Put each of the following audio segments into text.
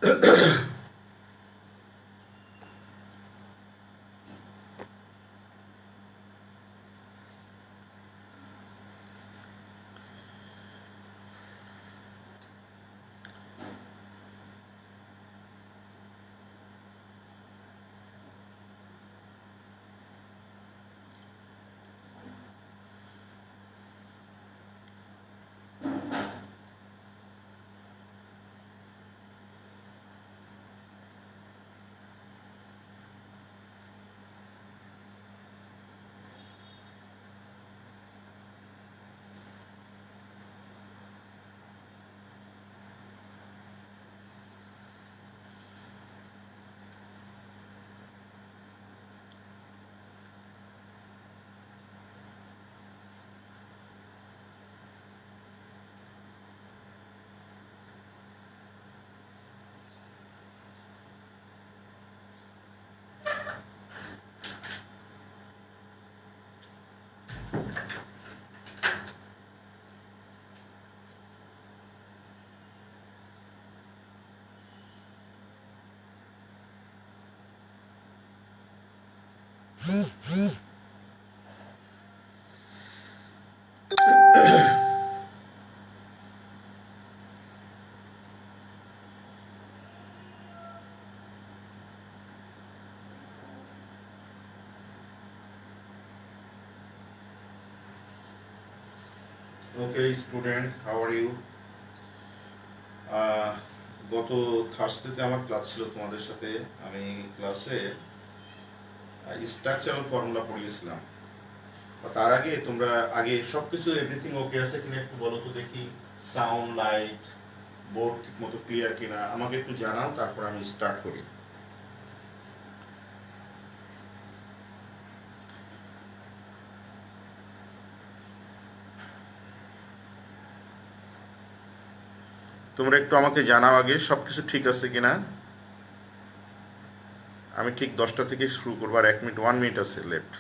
Okay, student, how are you? গত থার্সডেতে আমার class ছিল তোমাদের সাথে। আমি ক্লাসে স্ট্রাকচারাল ফর্মুলা পড়িয়েছিলাম। তার আগে তোমরা আগে সব কিছু এভরিথিং ওকে আছে কিনা একটু বলো তো দেখি। সাউন্ড, লাইট, বোর্ড ঠিক মতো ক্লিয়ার কিনা আমাকে একটু জানাও, তারপর আমি স্টার্ট করি। তোমরা একটু আমাকে জানাও আগে সব কিছু ঠিক আছে কিনা। আমি ঠিক 10টা থেকে শুরু করবো, আর 1 মিনিট আছে লেফট।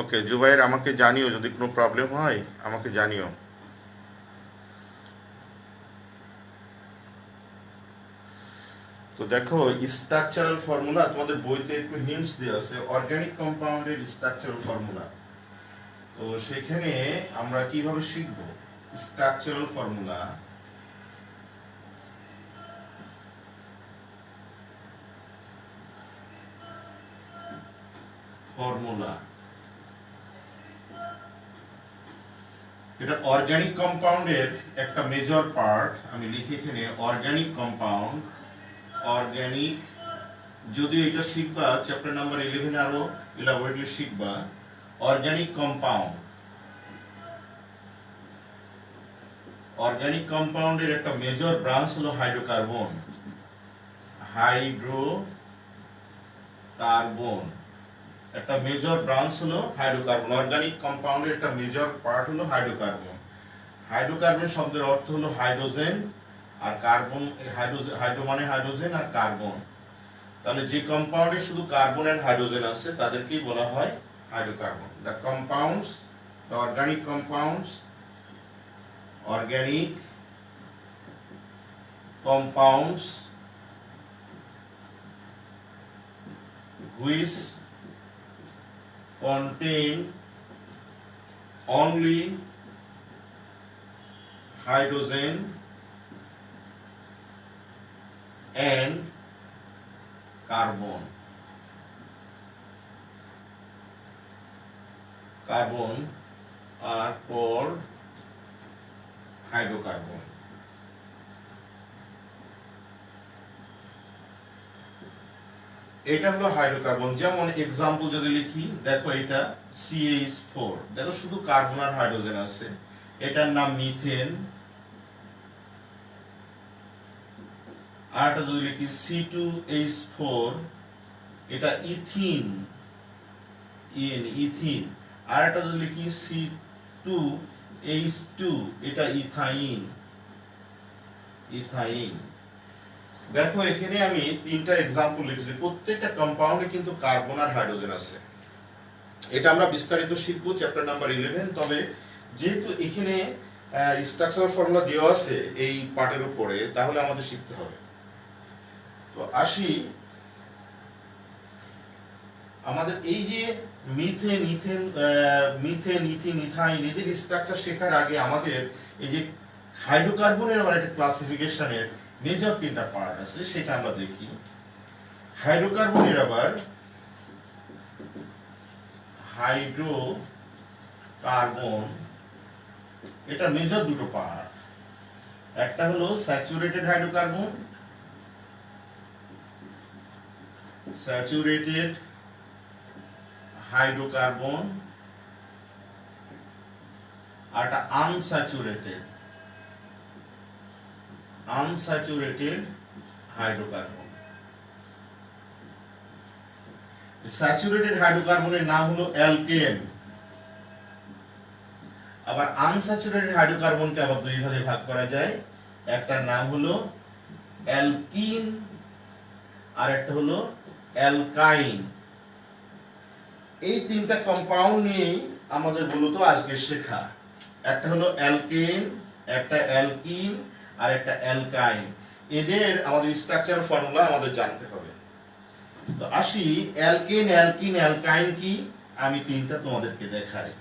ওকে জুবাইর, আমাকে জানিও যদি কোনো প্রবলেম হয়, আমাকে জানিও। তো দেখো, স্ট্রাকচারাল ফর্মুলা তোমাদের বইতে একটু হিন্টস দেওয়া আছে, অর্গানিক কম্পাউন্ডের স্ট্রাকচারাল ফর্মুলা। তো সেখানে আমরা কিভাবে শিখব স্ট্রাকচারাল ফর্মুলা। ফর্মুলা এটা অর্গানিক কম্পাউন্ডের একটা মেজর পার্ট। আমি লিখি এখানে অর্গানিক কম্পাউন্ড। অর্গানিক, যদিও এটা শিখবা চ্যাপ্টার নাম্বার 11 আরো ইলাবোরেটলি শিখবা। অর্গানিক কম্পাউন্ড, অর্গানিক কম্পাউন্ডের একটা মেজর ব্রাঞ্চ হলো হাইড্রোকার্বন। হাইড্রোকার্বন একটা মেজর ব্রাঞ্চ হলো হাইড্রোকার্বন। অর্গানিক কম্পাউন্ডের একটা মেজর পার্ট হলো হাইড্রোকার্বন। হাইড্রোকার্বন শব্দের অর্থ হলো হাইড্রোজেন আর কার্বন। হাইড্রো মানে হাইড্রোজেন আর কার্বন। তাহলে যে কম্পাউন্ডে শুধু কার্বন এন্ড হাইড্রোজেন আছে তাদেরকেই বলা হয় hydrocarbon. The compounds, the organic compounds, organic compounds which contain only hydrogen and carbon. Carbon are called hydrocarbon. এটা হলো হাইড্রোকার্বন। যেমন এক্সাম্পল যদি লিখি, দেখো এটা CH4, দেখো শুধু কার্বন আর হাইড্রোজেন আছে। এটার নাম মিথেন। আর এটা যদি লিখি C2H4, এটা ইথিন। ইথিন, আর একটা যদি লিখি C2H2, এটা ইথাইন। দেখো এখানে আমি তিনটা এক্সাম্পল লিখেছি, প্রত্যেকটা কম্পাউন্ডে কিন্তু কার্বন আর হাইড্রোজেন আছে। এটা আমরা বিস্তারিত শিখবো চ্যাপ্টার নাম্বার 11। তবে যেহেতু এখানে স্ট্রাকচারাল ফর্মুলা দেওয়া আছে এই পার্টের উপরে, তাহলে আমাদের শিখতে হবে। তো আসি, আমাদের এই যে মিথেন, ইথিন, ইথাইন, এদের স্ট্রাকচার শেখার আগে আমাদের এই যে হাইড্রোকার্বনের আবার একটা ক্লাসিফিকেশনের মেজর তিনটা পার্ট আছে, সেটা আমরা দেখি। হাইড্রোকার্বনের আবার হাইড্রোকার্বন, এটা মেজর দুটো পার্ট। একটা হলো স্যাচুরেটেড হাইড্রোকার্বন, আর একটা আনস্যাচুরেটেড হাইড্রোকার্বন। স্যাচুরেটেড হাইড্রোকার্বনের নাম হলো অ্যালকেন। আবার আনস্যাচুরেটেড হাইড্রোকার্বনকে আবার দুই ভাগে ভাগ করা যায়, একটার নাম হলো অ্যালকিন আর একটা হলো অ্যালকাইন। এই তিনটা কম্পাউন্ড নিয়ে আমাদের মূলত আজকে শেখা। একটা হলো অ্যালকেন, একটা অ্যালকিন আর একটা অ্যালকাইন। এদের আমাদের স্ট্রাকচার ফর্মুলা আমাদের জানতে হবে। তো আসি, অ্যালকেন, অ্যালকিন, অ্যালকাইন কি, আমি তিনটা তোমাদেরকে দেখাই।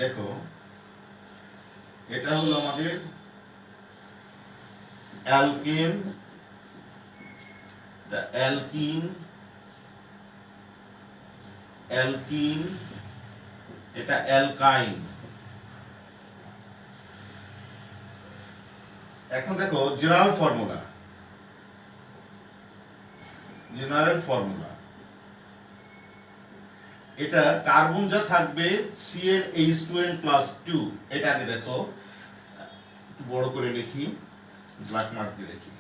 দেখো, এটা হলো আমাদের অ্যালকেন, অ্যালকিন, এটা অ্যালকাইন। এখন দেখো জেনারেল ফর্মুলা, এটা কার্বন যা থাকবে CnH2n+2, এটা আগে দেখো, একটু বড় করে লিখি, ব্ল্যাক মার্ক দিয়ে লিখি।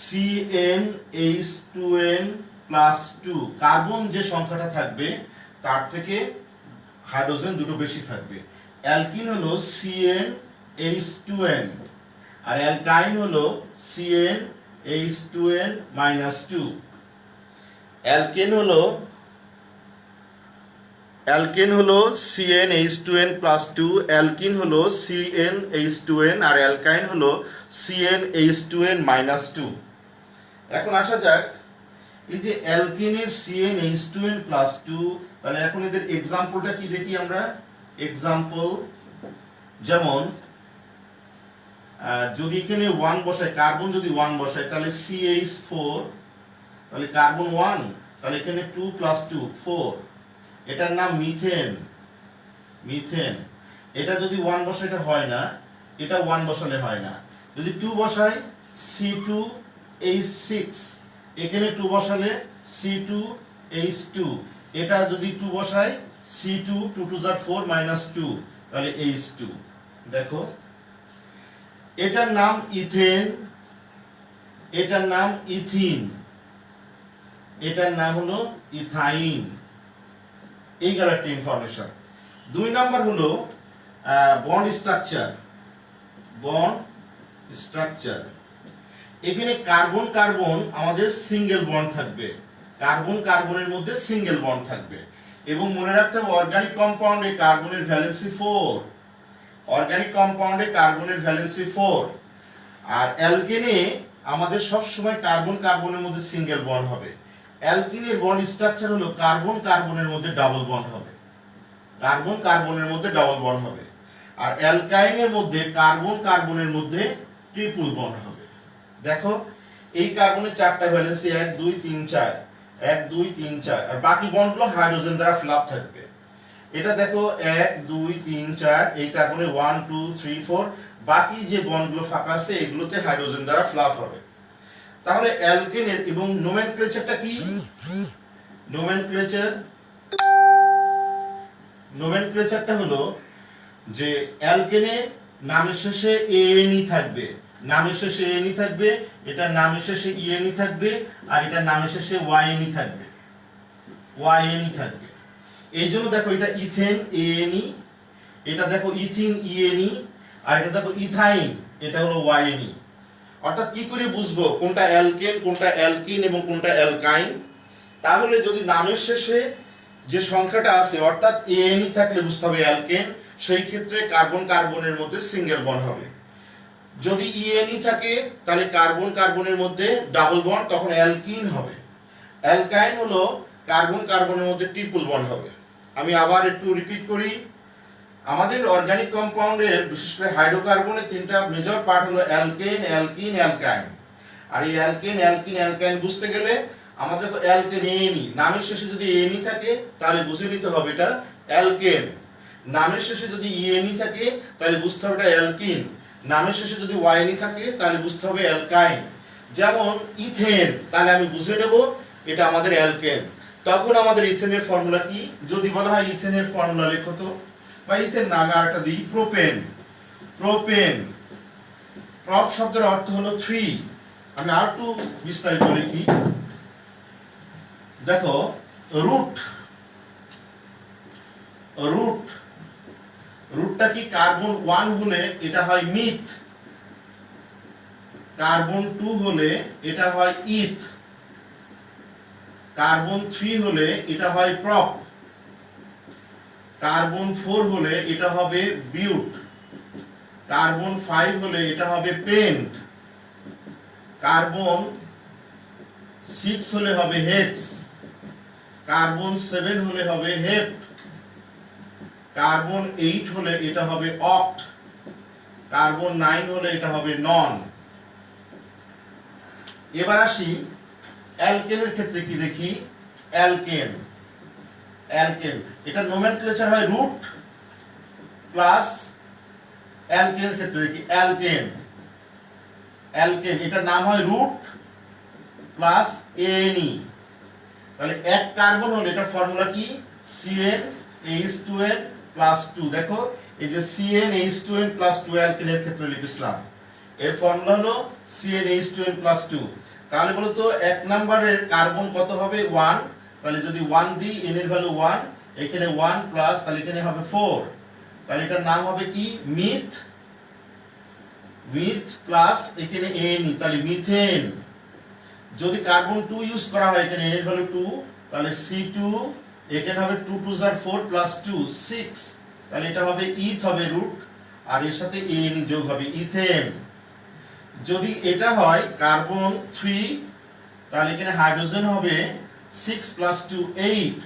CnH2n+2, কার্বন যে সংখ্যাটা থাকবে তার থেকে হাইড্রোজেন দুটো বেশি থাকবে। অ্যালকিন হলো CnH2n আর অ্যালকাইন হলো CnH2n-2। অ্যালকেন হলো CnH2n+2, অ্যালকিন হলো CnH2n আর অ্যালকাইন হলো CnH2n-2। এখন আসা যাক, এই যে অ্যালকিনের CnH2n+2, তাহলে এখন এদের এক্সাম্পলটা কি দেখি আমরা। এক্সাম্পল যেমন যদি এখানে 1 বসাই, কার্বন যদি 1 বসাই, তাহলে CH4, তাহলে কার্বন 1, তাহলে এখানে 2 + 2 4, এটার নাম মিথেন। এটা যদি 1 বসাই এটা হয় না, এটা 1 বসালে হয় না। যদি 2 বসাই C2H6, এখানে 2 বসালে C2H2, এটা যদি 2 বসাই C2, 2 2 4 -2, তাহলে H2। দেখো, এটার নাম ইথেন, এটার নাম ইথিন, এটার নাম হলো ইথাইন। এই গেল একটা ইনফরমেশন। 2 নাম্বার হলো বন্ড স্ট্রাকচার। এখানে কার্বন আমাদের সিঙ্গেল বন্ড থাকবে, কার্বনের মধ্যে সিঙ্গেল বন্ড থাকবে। এবং মনে রাখতে হবে অর্গানিক কম্পাউন্ডে কার্বনের ভ্যালেন্সি 4, আর অ্যালকেনে আমাদের সব সময় কার্বনের মধ্যে সিঙ্গেল বন্ড হবে। অ্যালকিনের বন্ড স্ট্রাকচার হলো কার্বনের মধ্যে ডাবল বন্ড হবে, আর অ্যালকাইনের মধ্যে কার্বনের মধ্যে ট্রিপল বন্ড হবে। দেখো, এই কার্বনের 4টা ভ্যালেন্সি 1 2 3 4, 1 2 3 4, আর বাকি বন্ডগুলো হাইড্রোজেন দ্বারা ফিল আপ থাকবে। এটা দেখো 1 2 3 4, এই কার্বনে 1 2 3 4, বাকি যে বন্ডগুলো ফাঁকা আছে এগুলোতে হাইড্রোজেন দ্বারা ফিল আপ হবে। তাহলে অ্যালকেনের এবং নোমেনক্লেচারটা কি? নোমেনক্লেচারটা হলো যে অ্যালকেনে নামের শেষে এএনই থাকবে, নামের শেষে এএনই থাকবে, এটা নামের শেষে ইএনই থাকবে, আর এটা নামের শেষে ওয়াইএনই থাকবে, ওয়াইএনই থাকবে। এই জন্য দেখো এটা ইথেন এএনই, এটা দেখো ইথিন ইএনই, আর এটা দেখো ইথাইন, এটা হলো ওয়াইএনই। অর্থাৎ কি করে বুঝবো কোনটা অ্যালকেন, কোনটা অ্যালকিন এবং কোনটা অ্যালকাইন? তাহলে যদি নামের শেষে যে সংখ্যাটা আছে অর্থাৎ এএনই থাকলে বুঝতে হবে অ্যালকেন, সেই ক্ষেত্রে কার্বন কার্বনের মধ্যে সিঙ্গেল বন্ড হবে। যদি ইএনই থাকে তাহলে কার্বন কার্বনের মধ্যে ডাবল বন্ড, তখন অ্যালকিন হবে। অ্যালকাইন হলো কার্বন কার্বনের মধ্যে ট্রিপল বন্ড হবে। আমি আবার একটু রিপিট করি, আমাদের অর্গানিক কম্পাউন্ডের বিশেষ করে হাইড্রোকার্বনের তিনটা মেজর পার্ট হলো অ্যালকেন, অ্যালকিন, অ্যালকাইন। আর এই অ্যালকেন, অ্যালকিন, অ্যালকাইন বুঝতে গেলে আমাদের তো অ্যালকেন এএনই, নামের শেষে যদি এএনই থাকে তাহলে বুঝে নিতে হবে এটা অ্যালকেন। নামের শেষে যদি ইএনই থাকে তাহলে বুঝতে হবে এটা অ্যালকিন। নামের শেষে যদি ওয়াইএনই থাকে তাহলে বুঝতে হবে অ্যালকাইন। যেমন ইথেন, তাহলে আমি বুঝে নেব এটা আমাদের অ্যালকেন। তখন আমাদের ইথেনের ফর্মুলা কি? যদি বলা হয় ইথেনের ফর্মুলা লেখো তো, বা ইথেন নামে আরেকটা দিই প্রোপেন। প্রোপেন, প্রপ শব্দের অর্থ হলো 3। আমি আর একটু বিস্তারিত লিখি, দেখো রুট, রুট, রুটটা কি? কার্বন 1 হলে এটা হয় মিথ, কার্বন 2 হলে এটা হয় ইথ, কার্বন 3 হলে এটা হয় প্রপ, কার্বন 4 হলে এটা হবে বিউট, কার্বন 5 হলে এটা হবে পেন্ট, কার্বন 6 হলে হবে হেক্স, কার্বন 7 হলে হবে হেপ্ট, কার্বন 8 হলে এটা হবে অক্ট, কার্বন 9 হলে এটা হবে নন। এবার আসি অ্যালকেনের ক্ষেত্রে কি দেখি। অ্যালকেন, অ্যালকেন এটা নোমেনক্লেচার হয় রুট প্লাস, অ্যালকেনের ক্ষেত্রে দেখি অ্যালকেন, অ্যালকেন এটার নাম হয় রুট প্লাস এএনই। তাহলে এক কার্বন হলে এটার ফর্মুলা কি? CnH2n plus 2। দেখো এই যে CnH2n প্লাস 2 অ্যালকেনের ক্ষেত্রে লিখেছিলাম, এর ফর্মুলা হলো CnH2n প্লাস 2। তাহলে বলো তো এক নম্বরের কার্বন কত হবে? 1। তাহলে যদি 1 দিই, n এর ভ্যালু 1, এখানে 1 প্লাস, তাহলে এখানে হবে 4। তাহলে এটার নাম হবে কি? মিথ, মিথ প্লাস এখানে এনি, তাহলে মিথেন। যদি কার্বন 2 ইউজ করা হয়, এখানে n এর ভ্যালু 2, তাহলে C2, এখানে হবে 2 2 are 4 প্লাস 2 6, তাহলে এটা হবে ইথ, হবে রুট, আর এর সাথে এনি যোগ হবে ইথেন। যদি এটা হয় কার্বন 3, তাহলে এখানে হাইড্রোজেন হবে 6 প্লাস 2 8,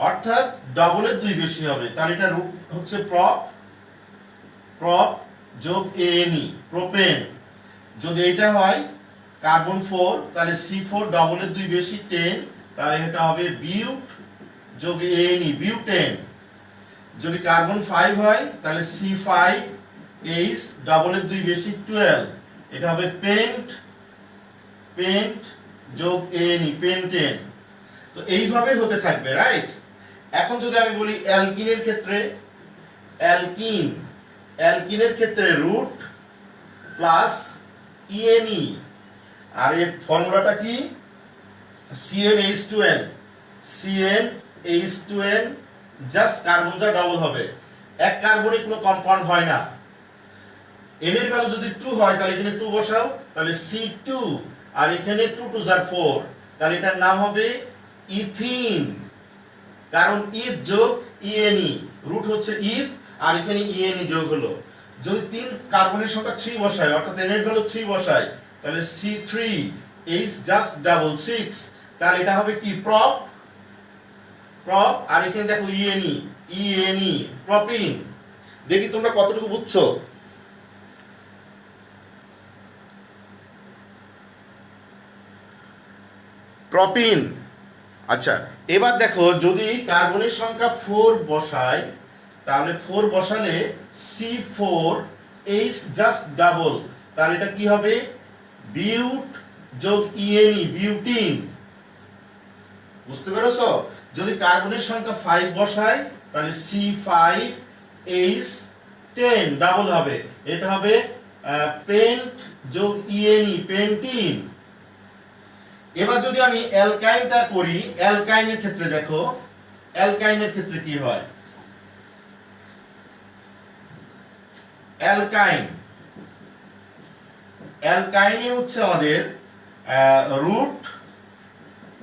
অর্থাৎ ডবলের 2 বেশি হবে, তাহলে এটা রুট হচ্ছে প্রপ, প্রপ যোগ এনি, প্রোপেন। যদি এটা হয় কার্বন 4, তাহলে C4 ডবলের 2 বেশি 10, তাহলে এটা হবে বিউট যোগ এনি, বিউটেন। যদি কার্বন 5 হয় তাহলে C5H ডবলের 2 বেশি 12, এটা হবে পেন্ট, পেন্ট যোগ এনি, পেন্টেন। তো এইভাবে হতে থাকবে, রাইট? এখন যদি আমি বলি অ্যালকিনের ক্ষেত্রে, অ্যালকিন, অ্যালকিনের ক্ষেত্রে রুট প্লাস ইএনই, আর এর ফর্মুলাটা কি? CnH2n, CnH2n, জাস্ট কার্বনটা ডাবল হবে, এক কার্বনিক কোনো কম্পাউন্ড হয় না। n এর ভ্যালু যদি 2 হয় তাহলে এখানে 2 বসাও, তাহলে C2, আর এখানে 2 2 are 4, তাহলে এটার নাম হবে ইথিন, কারণ ইথ যোগ ইএনই, রুট হচ্ছে ইথ আর এখানে ইএনই যোগ হলো। যদি 3 কার্বনের সংখ্যা 3 বসায়, অর্থাৎ n এর ভ্যালু 3 বসায়, তাহলে C3H জাস্ট ডাবল 6, তাহলে এটা হবে কি? প্রপ, প্রপ, আর এখানে দেখো ইএনই, ইএনই, প্রপিন। দেখি তোমরা কতটুকু বুঝছো। প্রপিন। আচ্ছা, এবার দেখো যদি কার্বনের সংখ্যা 4 বসাই, তাহলে 4 বসালে C4H জাস্ট ডাবল, তাহলে এটা কি হবে? বিউট যোগ ইএনই বিউটিন। বুঝতে পেরেছো? যদি কার্বনের সংখ্যা 5 বসাই তাহলে C5H10 ডাবল হবে, এটা হবে পেন্ট যোগ ইএনই পেন্টিন। এবার যদি আমি অ্যালকাইনটা করি, অ্যালকাইনের ক্ষেত্রে দেখো অ্যালকাইনের ক্ষেত্রে কি হয়। অ্যালকাইন অ্যালকাইনে হচ্ছে আমাদের রুট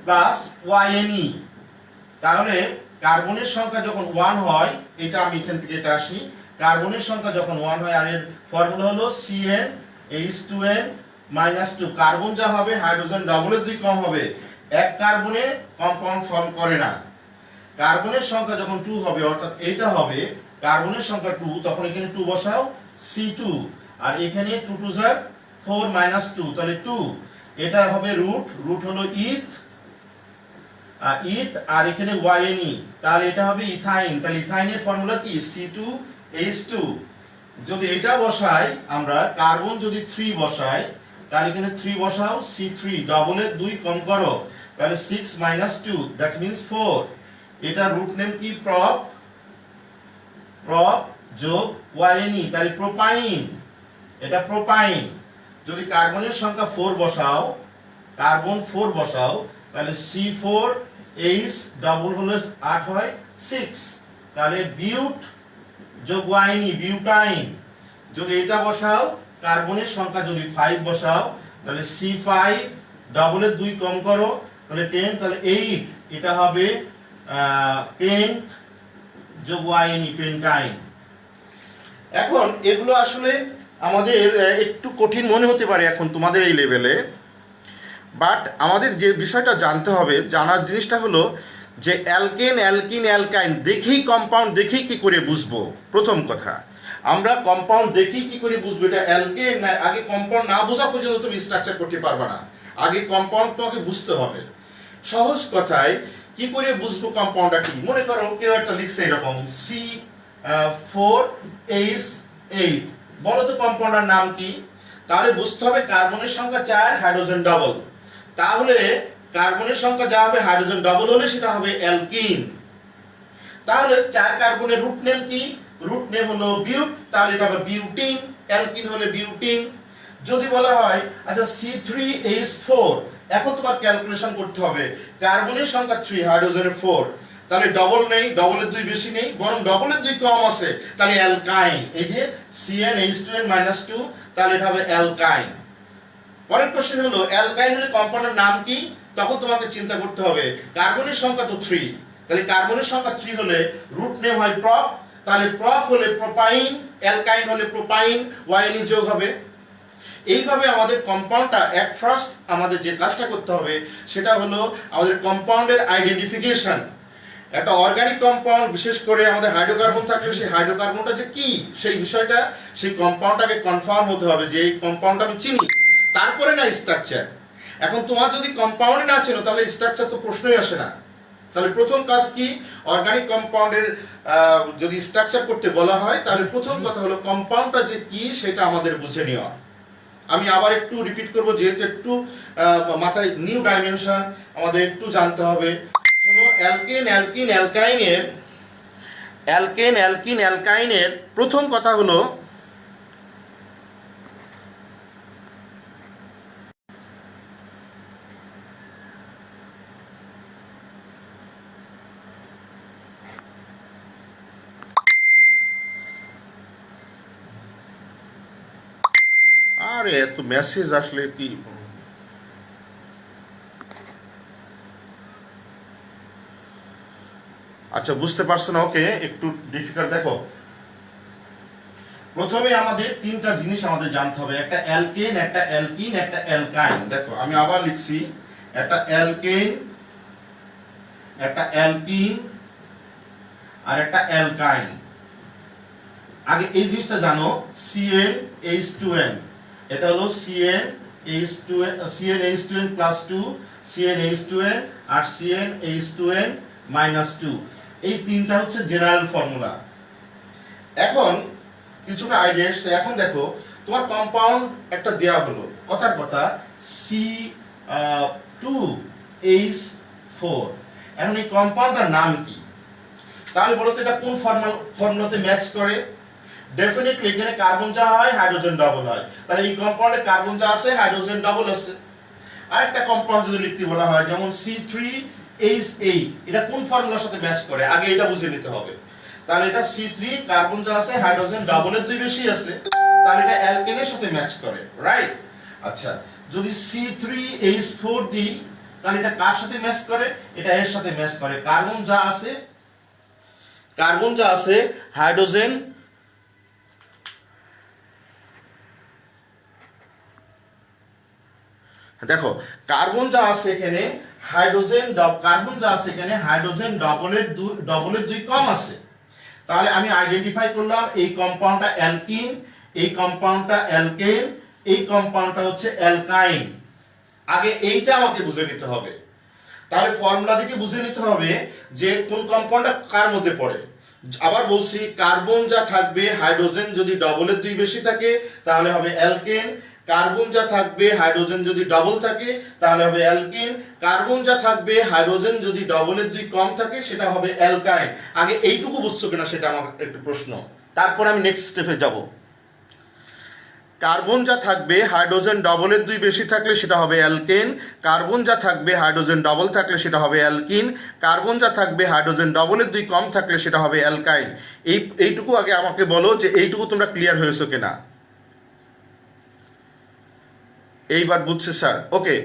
প্লাস ওয়াইএনই। তাহলে কার্বনের সংখ্যা যখন 1 হয়, এটা আমি এখান থেকে এটা আসি, কার্বনের সংখ্যা যখন 1 হয় আর এর ফর্মুলা হলো CnH2n-2। কার্বন যা হবে হাইড্রোজেন ডাবলের 2 কম হবে, এক কার্বনে কম্পাউন্ড ফর্ম করে না। কার্বনের সংখ্যা যখন 2 হবে, অর্থাৎ এইটা হবে কার্বনের সংখ্যা 2, তখন এখানে 2 বসাও C2, আর এখানে 2 2 4 -2, তাহলে 2, এটা হবে রুট হলো ইথ আর এখানে ওয়াইএনই, তাহলে এটা হবে ইথাইন। তাহলে ইথাইনের ফর্মুলা কি C2H2। যদি এটা বসাই আমরা, কার্বন যদি 3 বসাই তাহলে এখানে 3 বসাও C3, ডবলের 2 কম করো তাহলে 6 - 2, দ্যাট মিন্স 4। এটা রুট নেম কি প্রপ যোগ ওয়াইএনই, তাহলে প্রোপাইন, এটা প্রোপাইন। যদি কার্বনের সংখ্যা 4 বসাও, কার্বন 4 বসাও তাহলে C4H ডাবল হলে 8 হয় 6, তাহলে বিউট যোগ ওয়াইএনই বিউটাইন। যদি এটা বসাও, কার্বনের সংখ্যা যদি 5 বসাও তাহলে C5 ডাবলের 2 কম করো তাহলে 10, তাহলে 8, এটা হবে পেন্ট যোগ ওয়াইএনই পেন্টাইন। এখন এগুলো আসলে আমাদের একটু কঠিন মনে হতে পারে এখন তোমাদের এই লেভেলে, বাট আমাদের যে বিষয়টা জানতে হবে, জানার জিনিসটা হলো যে অ্যালকেন অ্যালকিন অ্যালকাইন দেখেই কম্পাউন্ড দেখেই কি করে বুঝবো। প্রথম কথা, আমরা কম্পাউন্ড দেখেই কি করে বুঝবো এটা অ্যালকেন না, আগে কম্পাউন্ড না বোঝা পর্যন্ত তুমি স্ট্রাকচার করতে পারবে না, আগে কম্পাউন্ড তোমাকে বুঝতে হবে। সহজ কথায় কি করে বুঝবো কম্পাউন্ডটা কি, মনে করো কেউ একটা লিখছে এরকম C4H8, বলো তো কম্পাউন্ডের নাম কি। তাহলে বুঝতে হবে কার্বনের সংখ্যা 4, হাইড্রোজেন ডাবল, তাহলে কার্বনের সংখ্যা যা হবে হাইড্রোজেন ডাবল হলে সেটা হবে অ্যালকিন। তাহলে 4 কার্বনের রুট নেম কি, রুট নেম হলো বিউট, তাহলে এটা হবে বিউটিন, অ্যালকিন হলে বিউটিন। যদি বলা হয় আচ্ছা C3H4, এখন তোমার ক্যালকুলেশন করতে হবে, কার্বনের সংখ্যা 3, হাইড্রোজেনের 4, তাহলে ডবল নেই, ডবলের 2 বেশি নেই, বরং ডবলের 2 কম আছে, তাহলে অ্যালকাইন। এই যে CnH2n-2, তাহলে এটা হবে অ্যালকাইন। পরের কোশ্চেন হলো অ্যালকাইন হলে কম্পাউন্ডের নাম কি, তখন তোমাকে চিন্তা করতে হবে কার্বনের সংখ্যা তো 3, তাহলে কার্বনের সংখ্যা 3 হলে রুট নেম হয় প্রপ, তাহলে প্রপ হলে প্রোপাইন, অ্যালকাইন হলে প্রোপাইন, ওয়াইএনই যোগ হবে। এইভাবে আমাদের কম্পাউন্ডটা এট ফার্স্ট আমাদের যে কাজটা করতে হবে সেটা হলো আমাদের কম্পাউন্ডের আইডেন্টিফিকেশন। একটা অর্গানিক কম্পাউন্ড, বিশেষ করে আমাদের হাইড্রোকার্বন থাকলে সেই হাইড্রোকার্বনটা যে কি সেই বিষয়টা, সেই কম্পাউন্ডটাকে কনফার্ম হতে হবে যে এই কম্পাউন্ডটা আমি চিনি, তারপরে না স্ট্রাকচার। এখন তোমার যদি কম্পাউন্ডে না চেনো তাহলে স্ট্রাকচার তো প্রশ্নই আসে না। তাহলে প্রথম কাজ কি, অর্গানিক কম্পাউন্ডের যদি স্ট্রাকচার করতে বলা হয় তাহলে প্রথম কথা হলো কম্পাউন্ডটা যে কি সেটা আমাদের বুঝে নেওয়া। আমি আবার একটু রিপিট করব, যেহেতু একটু মাথায় নিউ ডাইমেনশন আমাদের একটু জানতে হবে। শোনো, অ্যালকেন অ্যালকিন অ্যালকাইনের প্রথম কথা হলো আরে এত মেসেজ আসলে কি, আচ্ছা বুঝতে পারছো না, ওকে একটু ডিফিকাল্ট। দেখো প্রথমে আমাদের 3টা জিনিস আমাদের জানতে হবে, একটা অ্যালকেন, একটা অ্যালকিন, একটা অ্যালকাইন। দেখো আমি আবার লিখছি, একটা অ্যালকেন, একটা অ্যালকিন আর একটা অ্যালকাইন। আগে এই জিনিসটা জানো, CnH2n, এটা হলো CnH2n+2, CnH2n আর CnH2n-2, এই 3টা হচ্ছে জেনারেল ফর্মুলা। এখন কিছুটা আইডিয়া এসছে। এখন দেখো তোমার কম্পাউন্ড একটা দেয়া হলো, কথার কথা C2H4। এখন এই কম্পাউন্ডটার নাম কি? তাহলে বলো তো এটা কোন ফর্মুলাতে ম্যাচ করে? ডেফিনেটলি এখানে কার্বন যা হয় হাইড্রোজেন ডবল হয়, তাহলে এই কম্পাউন্ডে কার্বন যা আছে হাইড্রোজেন ডবল আছে। আরেকটা কম্পাউন্ড যদি লিখতে বলা হয় যেমন C3H8, এটা কোন ফর্মুলার সাথে ম্যাচ করে আগে এটা বুঝে নিতে হবে। তাহলে এটা C3 কার্বন যা আছে হাইড্রোজেন ডবলের 2 বেশি আছে, তাহলে এটা অ্যালকেনের সাথে ম্যাচ করে, রাইট? আচ্ছা, যদি C3H4 দিই তাহলে এটা কার সাথে ম্যাচ করে? এটা এর সাথে ম্যাচ করে। কার্বন যা আছে হাইড্রোজেন দেখো কার্বন যা আছে এখানে হাইড্রোজেন ডবলের 2 কম আছে। তাহলে আমি আইডেন্টিফাই করলাম এই কম্পাউন্ডটা অ্যালকিন, এই কম্পাউন্ডটা অ্যালকেন, এই কম্পাউন্ডটা হচ্ছে অ্যালকাইন। আগে এইটা আমাকে বুঝে নিতে হবে। তাহলে ফর্মুলা থেকে বুঝে নিতে হবে যে কোন কম্পাউন্ডটা কার মধ্যে পড়ে। আবার বলছি, কার্বন যা থাকবে হাইড্রোজেন যদি ডবলের 2 বেশি থাকে তাহলে হবে অ্যালকেন, কার্বন যা থাকবে হাইড্রোজেন যদি ডবল থাকে তাহলে হবে অ্যালকিন, কার্বন যা থাকবে হাইড্রোজেন যদি ডবলের 2 কম থাকে সেটা হবে অ্যালকাইন। আগে এইটুকু বুঝছো কিনা সেটা আমার একটু প্রশ্ন, তারপর আমি নেক্সট স্টেপে যাব। কার্বন যা থাকবে হাইড্রোজেন ডবলের 2 বেশি থাকলে সেটা হবে অ্যালকেন, কার্বন যা থাকবে হাইড্রোজেন ডবল থাকলে সেটা হবে অ্যালকিন, কার্বন যা থাকবে হাইড্রোজেন ডবলের 2 কম থাকলে সেটা হবে অ্যালকাইন। এইটুকু আগে আমাকে বলো যে এইটুকু তোমরা ক্লিয়ার হয়েছো কিনা। এইবার বুঝছে স্যার? ওকে,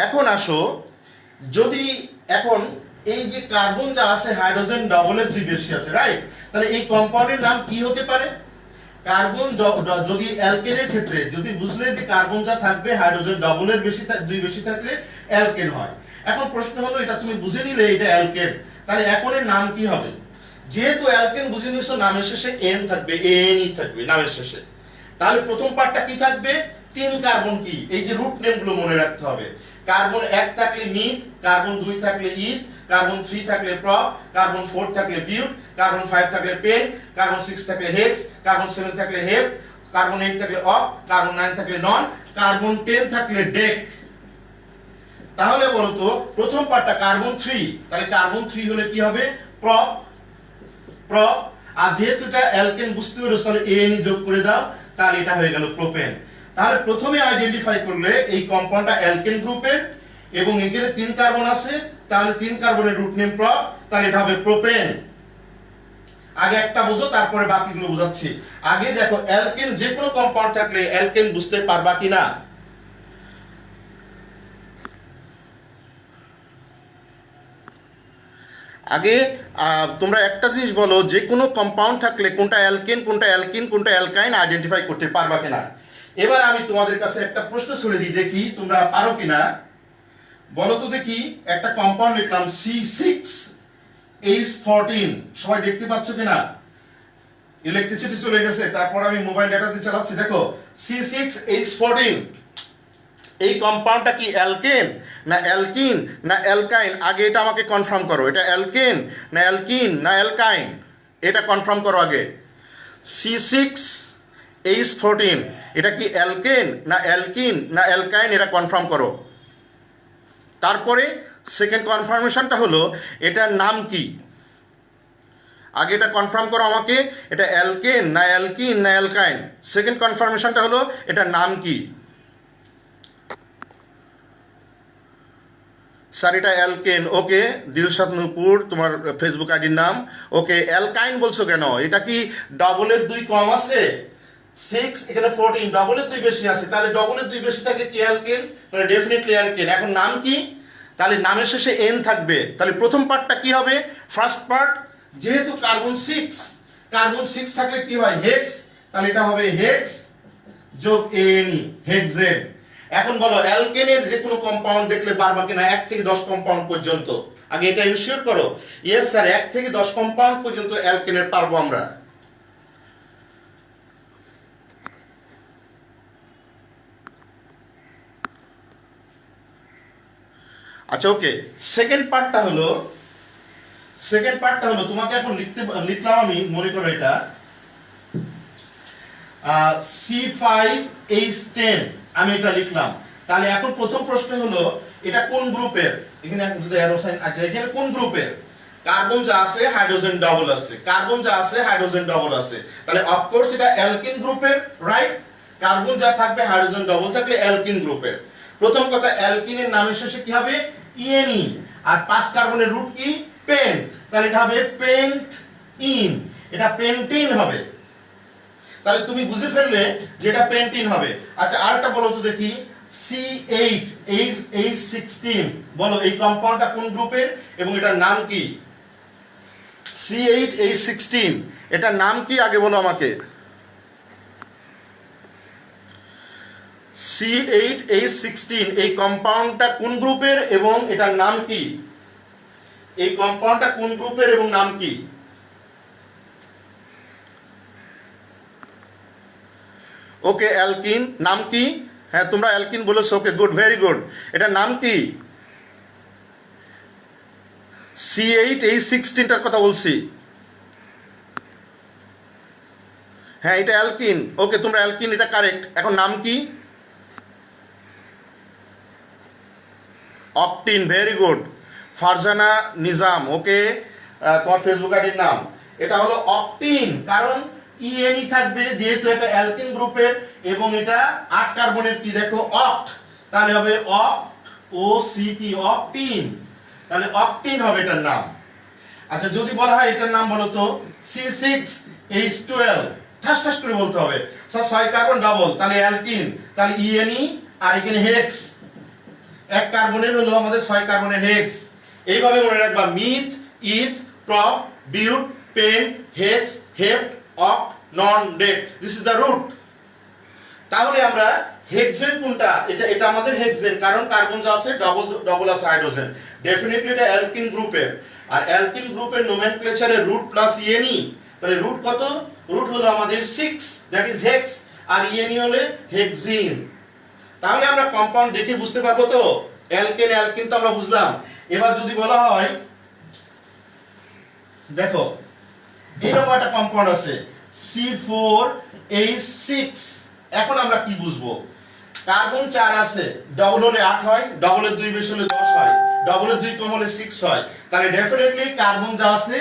এখন আসো, যদি এখন এই যে কার্বন যা আছে হাইড্রোজেন ডবলের 2 বেশি আছে, রাইট? তাহলে এই কম্পাউন্ডের নাম কি হতে পারে? কার্বন যদি অ্যালকেনের ক্ষেত্রে যদি বুঝলে যে কার্বন যা থাকবে হাইড্রোজেন ডবলের 2 বেশি থাকলে অ্যালকেন হয়। এখন প্রশ্ন হলো, এটা তুমি বুঝে নিলে এটা অ্যালকেন, তাহলে এখন এর নাম কি হবে? যেহেতু অ্যালকেন বুঝে নিছো, নামের শেষে এন থাকবে, এনই থাকবে নামের শেষে। তাহলে প্রথম পার্টটা কি থাকবে? 3 কার্বন কি? এই যে রুট নেম গুলো মনে রাখতে হবে। কার্বন 1 থাকলে মিথ, কার্বন 2 থাকলে ইথ, কার্বন 3 থাকলে প্রপ, কার্বন 4 থাকলে বিউট, কার্বন 5 থাকলে পেন, কার্বন 6 থাকলে হেক্স, কার্বন 7 থাকলে হেপ, কার্বন 8 থাকলে অপ, কার্বন 9 থাকলে নন, কার্বন 10 থাকলে ডেক। তাহলে বলতো প্রথম পার্টটা কার্বন 3, তাহলে কার্বন 3 হলে কি হবে? প্রপ। আর যেহেতু এটা অ্যালকেন বুঝতে পেরেছো, তাহলে এনই যোগ করে দাও, তাহলে এটা হয়ে গেল প্রোপেন। তাহলে প্রথমে আইডেন্টিফাই করলে এই কম্পাউন্ডটা অ্যালকেন গ্রুপের এবং এখানে 3 কার্বন আছে, তাহলে 3 কার্বনের রুট নেম প্রপ, তাহলে এটা হবে প্রোপেন। আগে একটা বুঝো, তারপরে বাকিগুলো বুঝাচ্ছি। আগে দেখো, অ্যালকেন যে কোনো কম্পাউন্ড থাকলে অ্যালকেন বুঝতে পারবা কিনা? আগে তোমরা একটা জিনিস বলো, যে কোনো কম্পাউন্ড থাকলে কোনটা অ্যালকেন, কোনটা অ্যালকিন, কোনটা অ্যালকাইন আইডেন্টিফাই করতে পারবা কিনা। এবার আমি তোমাদের কাছে একটা প্রশ্ন ছুড়ে দিই, দেখি তোমরা পারো কিনা। বলো তো দেখি, একটা কম্পাউন্ড লিখলাম C6H14, সবাই দেখতে পাচ্ছ কিনা? ইলেকট্রিসিটি চলে গেছে, তারপর আমি মোবাইল ডাটাতে চালাচ্ছি। দেখো C6H14, এই কম্পাউন্ডটা কি অ্যালকেন না অ্যালকিন না অ্যালকাইন? আগে এটা আমাকে কনফার্ম করো, এটা অ্যালকেন না অ্যালকিন না অ্যালকাইন, এটা কনফার্ম করো আগে। C6H14 এটা কি অ্যালকেন না অ্যালকিন না অ্যালকাইন, এটা কনফার্ম করো। তারপরে সেকেন্ড কনফার্মেশনটা হলো এটার নাম কি। আগে এটা কনফার্ম করো আমাকে, এটা অ্যালকেন না অ্যালকিন না অ্যালকাইন। সেকেন্ড কনফার্মেশনটা হলো এটার নাম কি। স্যার এটা অ্যালকেন। ওকে, দিলশাদ নূপুর তোমার ফেসবুক আইডির নাম। ওকে, অ্যালকাইন বলছো কেন? এটা কি ডবলের 2 কম আছে? 6 এখানে 14, ডবলের 2 বেশি আছে, তাহলে ডবলের 2 বেশি থাকলে কি অ্যালকেন? তাহলে ডেফিনেটলি অ্যালকেন। এখন নাম কি? তাহলে নামের শেষে এন থাকবে, তাহলে প্রথম পার্টটা কি হবে? ফার্স্ট পার্ট, যেহেতু কার্বন 6 থাকলে কি হয়? হেক্স, তাহলে এটা হবে হেক্স যোগ এনই, হেক্সেন। এখন বলো, অ্যালকেনের যে কোনো কম্পাউন্ড দেখলে পারবা কিনা 1 থেকে 10 কম্পাউন্ড পর্যন্ত? আগে এটা ইনশিওর করো। ইয়েস স্যার, 1 থেকে 10 কম্পাউন্ড পর্যন্ত অ্যালকেনের পারবো আমরা। আচ্ছা ওকে, সেকেন্ড পার্টটা হলো তোমাকে এখন লিখলাম আমি, মনে করো এটা C5H10, আমি এটা লিখলাম। তাহলে এখন প্রথম প্রশ্ন হলো এটা কোন গ্রুপের, এখানে যদি অ্যারো সাইন আছে, এখানে কোন গ্রুপের? কার্বন যা আছে হাইড্রোজেন ডবল আছে, কার্বন যা আছে হাইড্রোজেন ডবল আছে, তাহলে অফকোর্স এটা অ্যালকিন গ্রুপের, রাইট? কার্বন যা থাকবে হাইড্রোজেন ডবল থাকলে অ্যালকিন গ্রুপের। প্রথম কথা, অ্যালকিনের নামের শেষে কি হবে? ইএনই। আর 5 কার্বনের রুট কি? পেন্ট, তাহলে এটা হবে পেন্ট ইন, এটা পেন্টিন হবে। তাহলে তুমি বুঝে ফেললে যে এটা পেন্টিন হবে। আচ্ছা আরেকটা বলো তো দেখি, C8H16 বলো এই কম্পাউন্ডটা কোন গ্রুপের এবং এটার নাম কি? C8H16 এটার নাম কি আগে বলো আমাকে। C8H16 এই কম্পাউন্ডটা কোন গ্রুপের এবং এটার নাম কি? এই কম্পাউন্ডটা কোন গ্রুপের এবং নাম কি? ওকে, অ্যালকিন। নাম কি? হ্যাঁ তোমরা অ্যালকিন বলেছো, ওকে গুড, ভেরি গুড। এটার নাম কি? C8H16টার কথা বলছি। হ্যাঁ এটা অ্যালকিন, ওকে তোমরা অ্যালকিন, এটা কারেক্ট। এখন নাম কি? অকটিন, ভেরি গুড। ফারজানা নিজাম, ওকে তোমার ফেসবুক আইডির নাম। এটা হলো অকটিন, কারণ ইএনই থাকবে যেহেতু এটা অ্যালকিন গ্রুপের এবং এটা 8 কার্বনের কি দেখো অক্ট, তাহলে হবে অক্ট, ও সি টি, অকটিন। তাহলে অকটিন হবে এটার নাম। আচ্ছা যদি বলা হয় এটার নাম বলো তো C6H12, ঠাস ঠাস করে বলতে হবে। 6 কার্বন ডাবল, তাহলে অ্যালকিন, তাহলে ইএনই আর এখানে হেক্স, 1 কার্বনের হলো আমাদের 6 কার্বনের হেক্স। এইভাবে মনে রাখবা, meth, eth, prop, but, pent, hex, hept, oct, non, dec, this is the root. তাহলে আমরা হেক্সেন কোনটা? এটা আমাদের হেক্সেন, কারণ কার্বন যা আছে ডবল আছে হাইড্রোজেন, ডেফিনেটলি এটা অ্যালকিন গ্রুপের। আর অ্যালকিন গ্রুপের নোমেনক্লেচারে রুট প্লাস ইএনই, তাহলে রুট কত? রুট হলো আমাদের 6, দ্যাট ইজ হেক্স, আর ইএনই হলে হেক্সিন। তাহলে আমরা কম্পাউন্ড দেখে বুঝতে পারবো তো, অ্যালকেন অ্যালকিন তো আমরা বুঝলাম। এবার যদি বলা হয় দেখো এরকম একটা কম্পাউন্ড আছে C4H6, এখন আমরা কি বুঝবো? কার্বন 4 আছে, ডবল হলে 8 হয়, ডবলের 2 বেশি হলে 10 হয়, ডবলের 2 কম হলে 6 হয়, তাহলে ডেফিনেটলি কার্বন যা আছে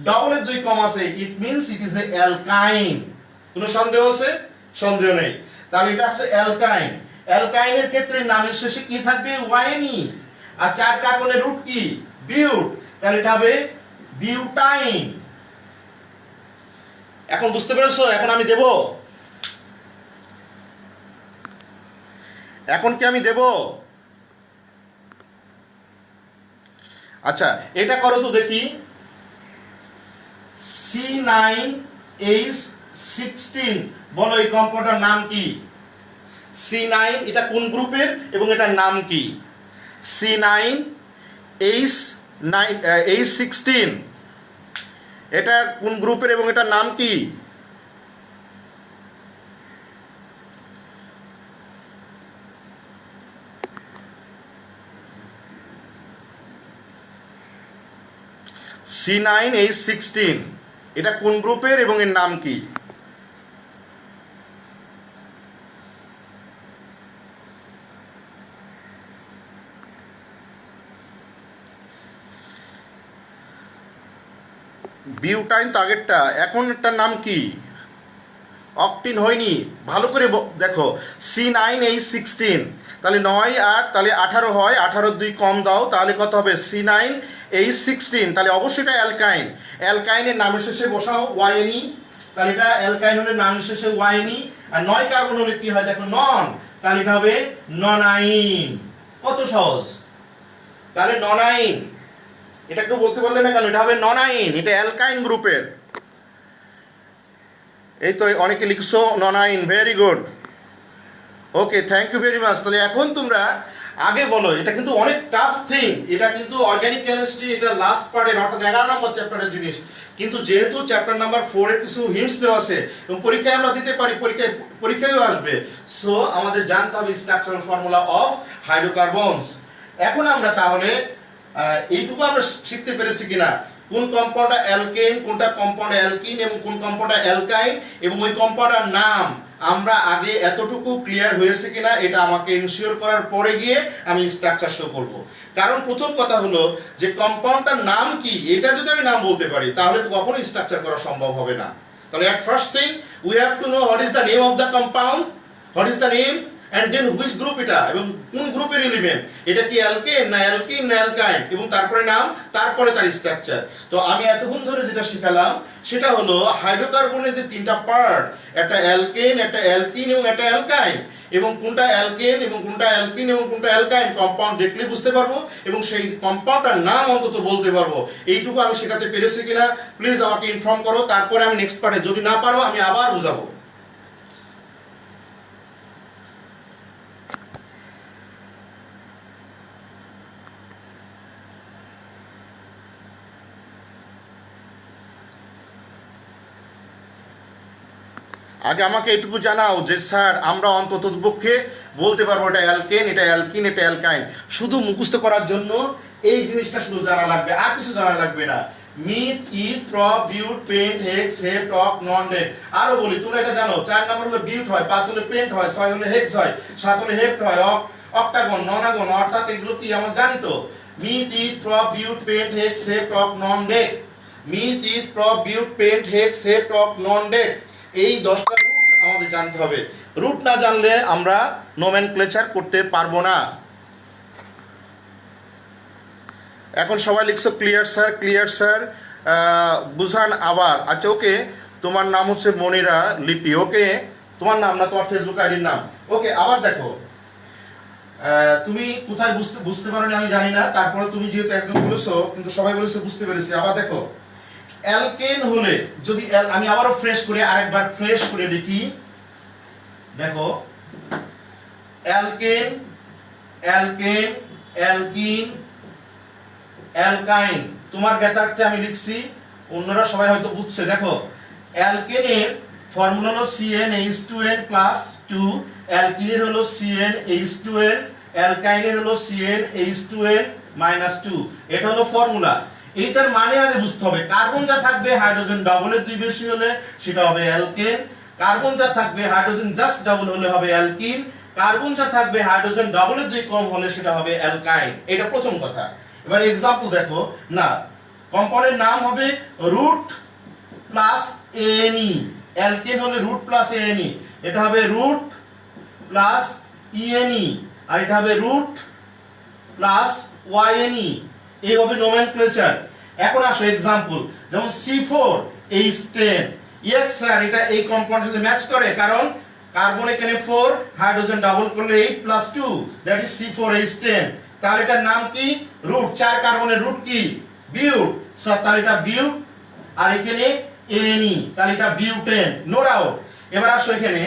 ডবলের 2 কম আছে, it means it is a অ্যালকাইন। কোনো সন্দেহ আছে? সন্দেহ নেই। তাহলে এটা হচ্ছে অ্যালকাইন। অ্যালকাইনের ক্ষেত্রে নামের শেষে কি থাকবে? ওয়াইনি। আর 4 কার্বনের রুট কি? বিউট, তাহলে এটা হবে বিউটাইন। এখন বুঝতে পেরেছো? এখন আমি দেব, এখন কি আমি দেব? আচ্ছা এটা করো তো দেখি, C9H16 বলো এই কম্পাউন্ডটার নাম কি? C9 এটা কোন গ্রুপের এবং এটার নাম কি? C9H16 এটা কোন গ্রুপের এবং এটার নাম কি? C9H16 এটা কোন গ্রুপের এবং এর নাম কি? বিউটাইন তো আগেরটা, এখন এটার নাম কি? অকটিন হয়নি, ভালো করে দেখো। C9H16, তাহলে 9 আর তাহলে 18 হয়, 18 2 কম দাও, তাহলে কত হবে? C9H16, তাহলে অবশ্যই এটা অ্যালকাইন। অ্যালকাইনের নামের শেষে বসাও ওয়াইএনই, তাহলে এটা অ্যালকাইন হলে নামের শেষে ওয়াইএনই, আর 9 কার্বন হলে কি হয় দেখো? নন, তাহলে এটা হবে ননাইন। কত সহজ! তাহলে ননাইন, এটা কেউ বলতে পারলে না কেন? এটা হবে ননাইন, এটা অ্যালকাইন গ্রুপের। এই তো অনেকে লিখছো nonyne, very good, okay thank you very much. তাহলে এখন তোমরা আগে বলো, এটা কিন্তু অনেক টাফ থিং, এটা কিন্তু অর্গানিক কেমিস্ট্রি, এটা লাস্ট পার্টের অর্থাৎ 11 নম্বর চ্যাপ্টারের জিনিস, কিন্তু যেহেতু চ্যাপ্টার নাম্বার 4 এর কিছু হিন্টস দেওয়া আছে এবং পরীক্ষায় আমরা দিতে পারি, পরীক্ষায়ও আসবে, সো আমাদের জানতে হবে স্ট্রাকচারাল ফর্মুলা অফ হাইড্রোকার্বনস। এখন আমরা তাহলে এইটুকু আমরা শিখতে পেরেছি কিনা, কোন কম্পাউন্ডটা অ্যালকেন, কোনটা কম্পাউন্ড অ্যালকিন এবং কোন কম্পাউন্ডটা অ্যালকাইন, এবং ওই কম্পাউন্ডের নাম আমরা আগে এতটুকু ক্লিয়ার হয়েছে কিনা এটা আমাকে ইনশিওর করার পরে গিয়ে আমি স্ট্রাকচার শো করব। কারণ প্রথম কথা হলো যে কম্পাউন্ডটার নাম কি এটা যদি আমি নাম বলতে পারি তাহলে তো কখনোই স্ট্রাকচার করা সম্ভব হবে না। তাহলে at first thing we have to know what is the name of the compound, what is the name and then which group এটা এবং কোন গ্রুপের এলিমেন্ট, এটা কি অ্যালকেন না অ্যালকিন না অ্যালকাইন, এবং তারপরে নাম, তারপরে তার স্ট্রাকচার। তো আমি এতক্ষণ ধরে যেটা শেখালাম সেটা হলো হাইড্রোকার্বনের যে তিনটা পার্ট, একটা অ্যালকেন, একটা অ্যালকিন এবং একটা অ্যালকাইন, এবং কোনটা অ্যালকেন এবং কোনটা অ্যালকিন এবং কোনটা অ্যালকাইন কম্পাউন্ড দেখলে বুঝতে পারবো এবং সেই কম্পাউন্ডটার নাম অন্তত বলতে পারবো। এইটুকু আমি শেখাতে পেরেছি কিনা প্লিজ আমাকে ইনফর্ম করো, তারপরে আমি নেক্সট পার্টে, যদি না পারো আমি আবার বুঝাবো। আগে আমাকে এটুকু জানাও যে স্যার আমরা অন্তত পক্ষে বলতে পারবো এটা অ্যালকেন, এটা অ্যালকিন, এটা অ্যালকাইন। শুধু মুখস্থ করার জন্য এই জিনিসটা শুধু জানা লাগবে, আর কিছু জানা লাগবে না। Myth, eth, prop, বিউট, paint, hex, হেপ, top, নন ডেট। আরো বলি, তোমরা এটা জানো 4 নম্বর হলো বিউট হয়, 5 হলে পেন্ট হয়, 6 হলে হেক্স হয়, 7 হলে হেপ্ট হয়, অক্টাগন, ননাগন, অর্থাৎ এগুলো কি আমরা জানি তো। Myth, eth, prop, বিউট, paint, hex, হেপ, top, নন date. Myth, eth, prop, বিউট, paint, hex, হেপ, top, নন ডেট। এই 10টা রুট আমাদের জানতে হবে। রুট না জানলে আমরা নোমেনক্লেচার করতে পারবো না। এখন সবাই লিখছো ক্লিয়ার স্যার, ক্লিয়ার স্যার, বুঝান আবার। আচ্ছা ওকে, তোমার নাম হচ্ছে মনিরা লিপি, ওকে তোমার নাম না তোমার ফেসবুক আইডির নাম, ওকে। আবার দেখো, তুমি কোথায় বুঝতে পারোনি আমি জানি না, তারপরে তুমি যেহেতু একদম বলেছো, কিন্তু সবাই বলেছে বুঝতে পেরেছি। আবার দেখো, অ্যালকেন হলে যদি আমি আবারও আরেকবার ফ্রেশ করে লিখি, দেখো অ্যালকেন, অ্যালকেন, অ্যালকিন, অ্যালকাইন। তোমার জ্ঞাতার্থে আমি লিখছি, অন্যরা সবাই হয়তো বুঝছে। দেখো অ্যালকেনের ফর্মুলা হলো CnH2n+2, অ্যালকিনের হলো CnH2n, অ্যালকাইনের হলো CnH2n-2। এটা হলো ফর্মুলা। এইটার মানে আগে বুঝতে হবে, কার্বন যা থাকবে হাইড্রোজেন ডবলের 2 বেশি হলে সেটা হবে অ্যালকেন, কার্বন যা থাকবে হাইড্রোজেন জাস্ট ডবল হলে হবে অ্যালকিন, কার্বন যা থাকবে হাইড্রোজেন ডবলের 2 কম হলে সেটা হবে অ্যালকাইন। এটা প্রথম কথা। এবার एग्जांपल দেখো না, কম্পাউন্ডের নাম হবে রুট প্লাস এনি, অ্যালকেন হলে রুট প্লাস এনি, এটা হবে রুট প্লাস ইএনই, আর এটা হবে রুট প্লাস ওয়াইএনই। এইভাবে নোমেনক্লেচার। এখন আসো एग्जांपल, যেমন C4H10, ইয়েস স্যার এটা এই কম্পাউন্ডের সাথে ম্যাচ করে, কারণ কার্বন এখানে 4, হাইড্রোজেন ডাবল করলে 8 + 2, দ্যাট ইজ C4H10। তাহলে এটার নাম কি? রুট। 4 কার্বনের রুট কি? বিউট। সো তাহলে এটা বিউট, আর এখানে এনি, তাহলে এটা বিউটেন, নো ডাউট। এবার আসো এখানে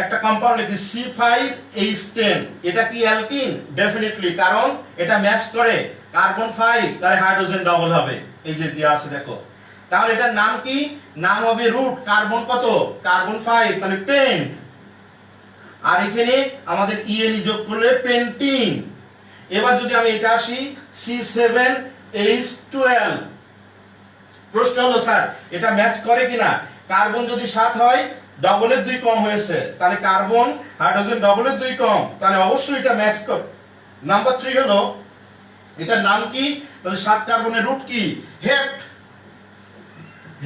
একটা কম্পাউন্ড লিখি C5H10, এটা কি অ্যালকিন? ডেফিনেটলি, কারণ এটা ম্যাচ করে কার্বন 5, তাহলে হাইড্রোজেন ডাবল হবে, এই যে দেয়া আছে দেখো। তাহলে এটার নাম কি? নাম হবে রুট। কার্বন কত? কার্বন 5, তাহলে পেন্ট। আর এখানে আমাদের ইএনই যোগ করলে পেন্টিন। এবার যদি আমি এটা আসি C7H12, প্রশ্ন হলো স্যার এটা ম্যাচ করে কিনা? কার্বন যদি 7 হয়, ডবলের 2 কম হয়েছে, তাহলে কার্বন হাইড্রোজেন ডবলের 2 কম, তাহলে অবশ্যই এটা ম্যাচ করে। নাম্বার 3 হলো এটার নাম কি? তাহলে 7 কার্বনের রুট কি? হেপ্ট,